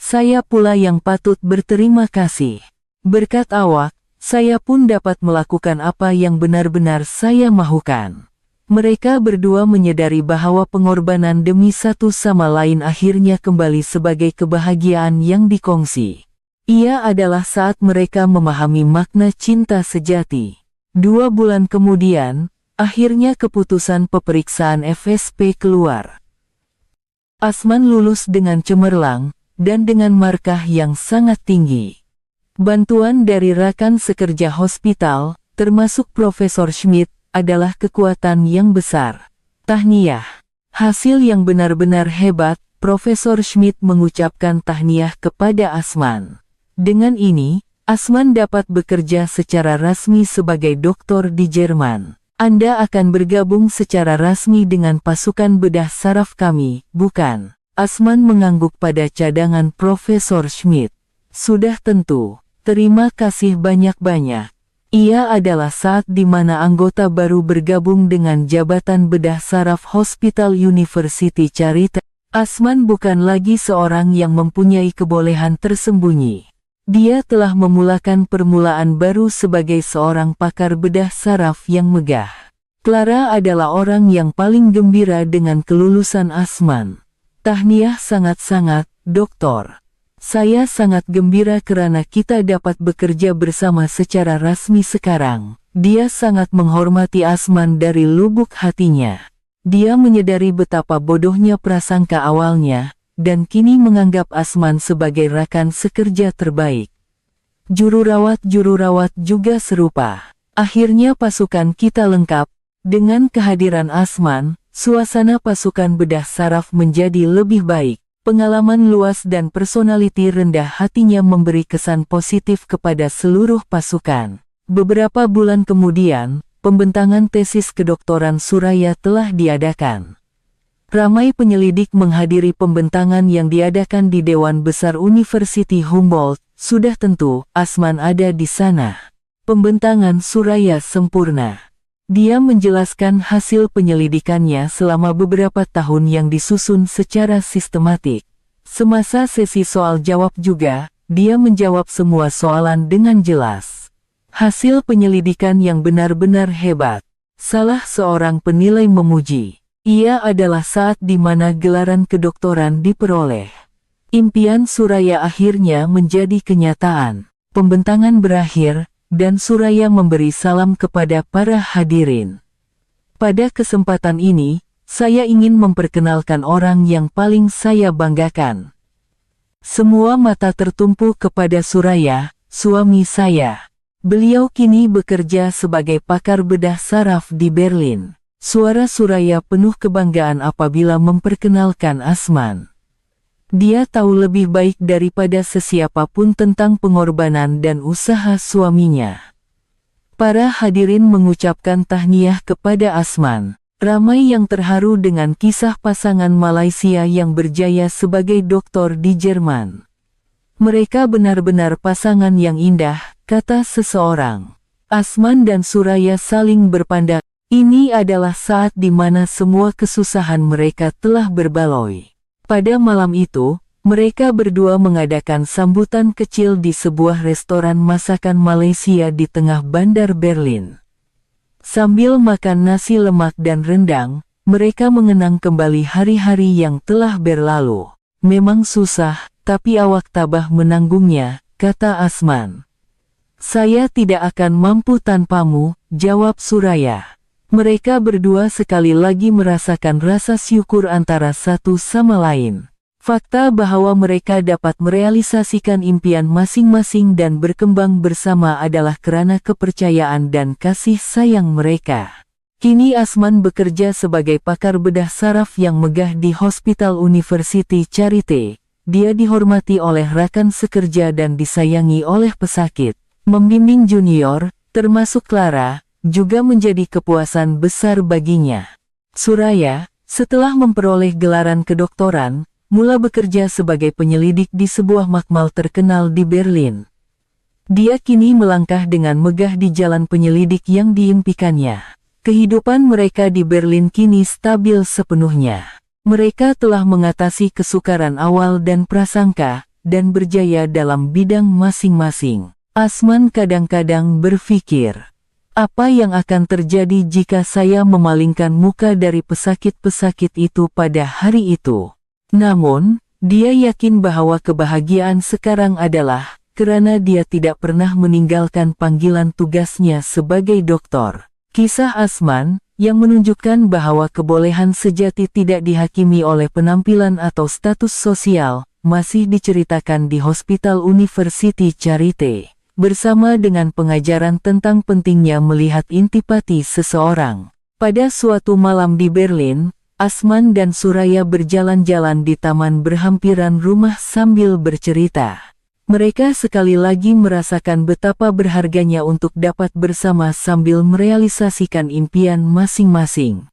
Saya pula yang patut berterima kasih. Berkat awak, saya pun dapat melakukan apa yang benar-benar saya mahukan. Mereka berdua menyadari bahwa pengorbanan demi satu sama lain akhirnya kembali sebagai kebahagiaan yang dikongsi. Ia adalah saat mereka memahami makna cinta sejati. 2 bulan kemudian, akhirnya keputusan pemeriksaan FSP keluar. Asman lulus dengan cemerlang, dan dengan markah yang sangat tinggi. Bantuan dari rekan sekerja hospital, termasuk Profesor Schmidt, adalah kekuatan yang besar. Tahniah. Hasil yang benar-benar hebat, Profesor Schmidt mengucapkan tahniah kepada Asman. Dengan ini, Asman dapat bekerja secara rasmi sebagai dokter di Jerman. Anda akan bergabung secara rasmi dengan pasukan bedah saraf kami, bukan? Asman mengangguk pada cadangan Profesor Schmidt. Sudah tentu, terima kasih banyak-banyak. Ia adalah saat di mana anggota baru bergabung dengan jabatan bedah saraf Hospital University Charité. Asman bukan lagi seorang yang mempunyai kebolehan tersembunyi. Dia telah memulakan permulaan baru sebagai seorang pakar bedah saraf yang megah. Clara adalah orang yang paling gembira dengan kelulusan Asman. Tahniah sangat-sangat, doktor. Saya sangat gembira karena kita dapat bekerja bersama secara rasmi sekarang. Dia sangat menghormati Asman dari lubuk hatinya. Dia menyadari betapa bodohnya prasangka awalnya, dan kini menganggap Asman sebagai rekan sekerja terbaik. Jururawat-jururawat juga serupa. Akhirnya pasukan kita lengkap, Dengan kehadiran Asman, suasana pasukan bedah saraf menjadi lebih baik. Pengalaman luas dan personaliti rendah hatinya memberi kesan positif kepada seluruh pasukan. Beberapa bulan kemudian, pembentangan tesis kedoktoran Suraya telah diadakan. Ramai penyelidik menghadiri pembentangan yang diadakan di Dewan Besar University Humboldt. Sudah tentu, Asman ada di sana. Pembentangan Suraya sempurna. Dia menjelaskan hasil penyelidikannya selama beberapa tahun yang disusun secara sistematik. Semasa sesi soal jawab juga, dia menjawab semua soalan dengan jelas. Hasil penyelidikan yang benar-benar hebat. Salah seorang penilai memuji. Ia adalah saat di mana gelaran kedoktoran diperoleh. Impian Suraya akhirnya menjadi kenyataan. Pembentangan berakhir, dan Suraya memberi salam kepada para hadirin. Pada kesempatan ini, saya ingin memperkenalkan orang yang paling saya banggakan. Semua mata tertumpu kepada Suraya, suami saya. Beliau kini bekerja sebagai pakar bedah saraf di Berlin. Suara Suraya penuh kebanggaan apabila memperkenalkan Asman. Dia tahu lebih baik daripada sesiapapun tentang pengorbanan dan usaha suaminya. Para hadirin mengucapkan tahniah kepada Asman. Ramai yang terharu dengan kisah pasangan Malaysia yang berjaya sebagai doktor di Jerman. Mereka benar-benar pasangan yang indah, kata seseorang. Asman dan Suraya saling berpandang. Ini adalah saat di mana semua kesusahan mereka telah berbaloi. Pada malam itu, mereka berdua mengadakan sambutan kecil di sebuah restoran masakan Malaysia di tengah bandar Berlin. Sambil makan nasi lemak dan rendang, mereka mengenang kembali hari-hari yang telah berlalu. Memang susah, tapi awak tabah menanggungnya, kata Asman. Saya tidak akan mampu tanpamu, jawab Suraya. Mereka berdua sekali lagi merasakan rasa syukur antara satu sama lain. Fakta bahwa mereka dapat merealisasikan impian masing-masing dan berkembang bersama adalah karena kepercayaan dan kasih sayang mereka. Kini Asman bekerja sebagai pakar bedah saraf yang megah di Hospital University Charité. Dia dihormati oleh rekan sekerja dan disayangi oleh pesakit. Membimbing junior, termasuk Clara, juga menjadi kepuasan besar baginya. Suraya, setelah memperoleh gelaran kedoktoran, mula bekerja sebagai penyelidik di sebuah makmal terkenal di Berlin. Dia kini melangkah dengan megah di jalan penyelidik yang diimpikannya. Kehidupan mereka di Berlin kini stabil sepenuhnya. Mereka telah mengatasi kesukaran awal dan prasangka, dan berjaya dalam bidang masing-masing. Asman kadang-kadang berpikir, apa yang akan terjadi jika saya memalingkan muka dari pesakit-pesakit itu pada hari itu? Namun, dia yakin bahwa kebahagiaan sekarang adalah karena dia tidak pernah meninggalkan panggilan tugasnya sebagai dokter. Kisah Asman, yang menunjukkan bahwa kebolehan sejati tidak dihakimi oleh penampilan atau status sosial, masih diceritakan di Hospital University Charité. Bersama dengan pengajaran tentang pentingnya melihat intipati seseorang. Pada suatu malam di Berlin, Asman dan Suraya berjalan-jalan di taman berhampiran rumah sambil bercerita. Mereka sekali lagi merasakan betapa berharganya untuk dapat bersama sambil merealisasikan impian masing-masing.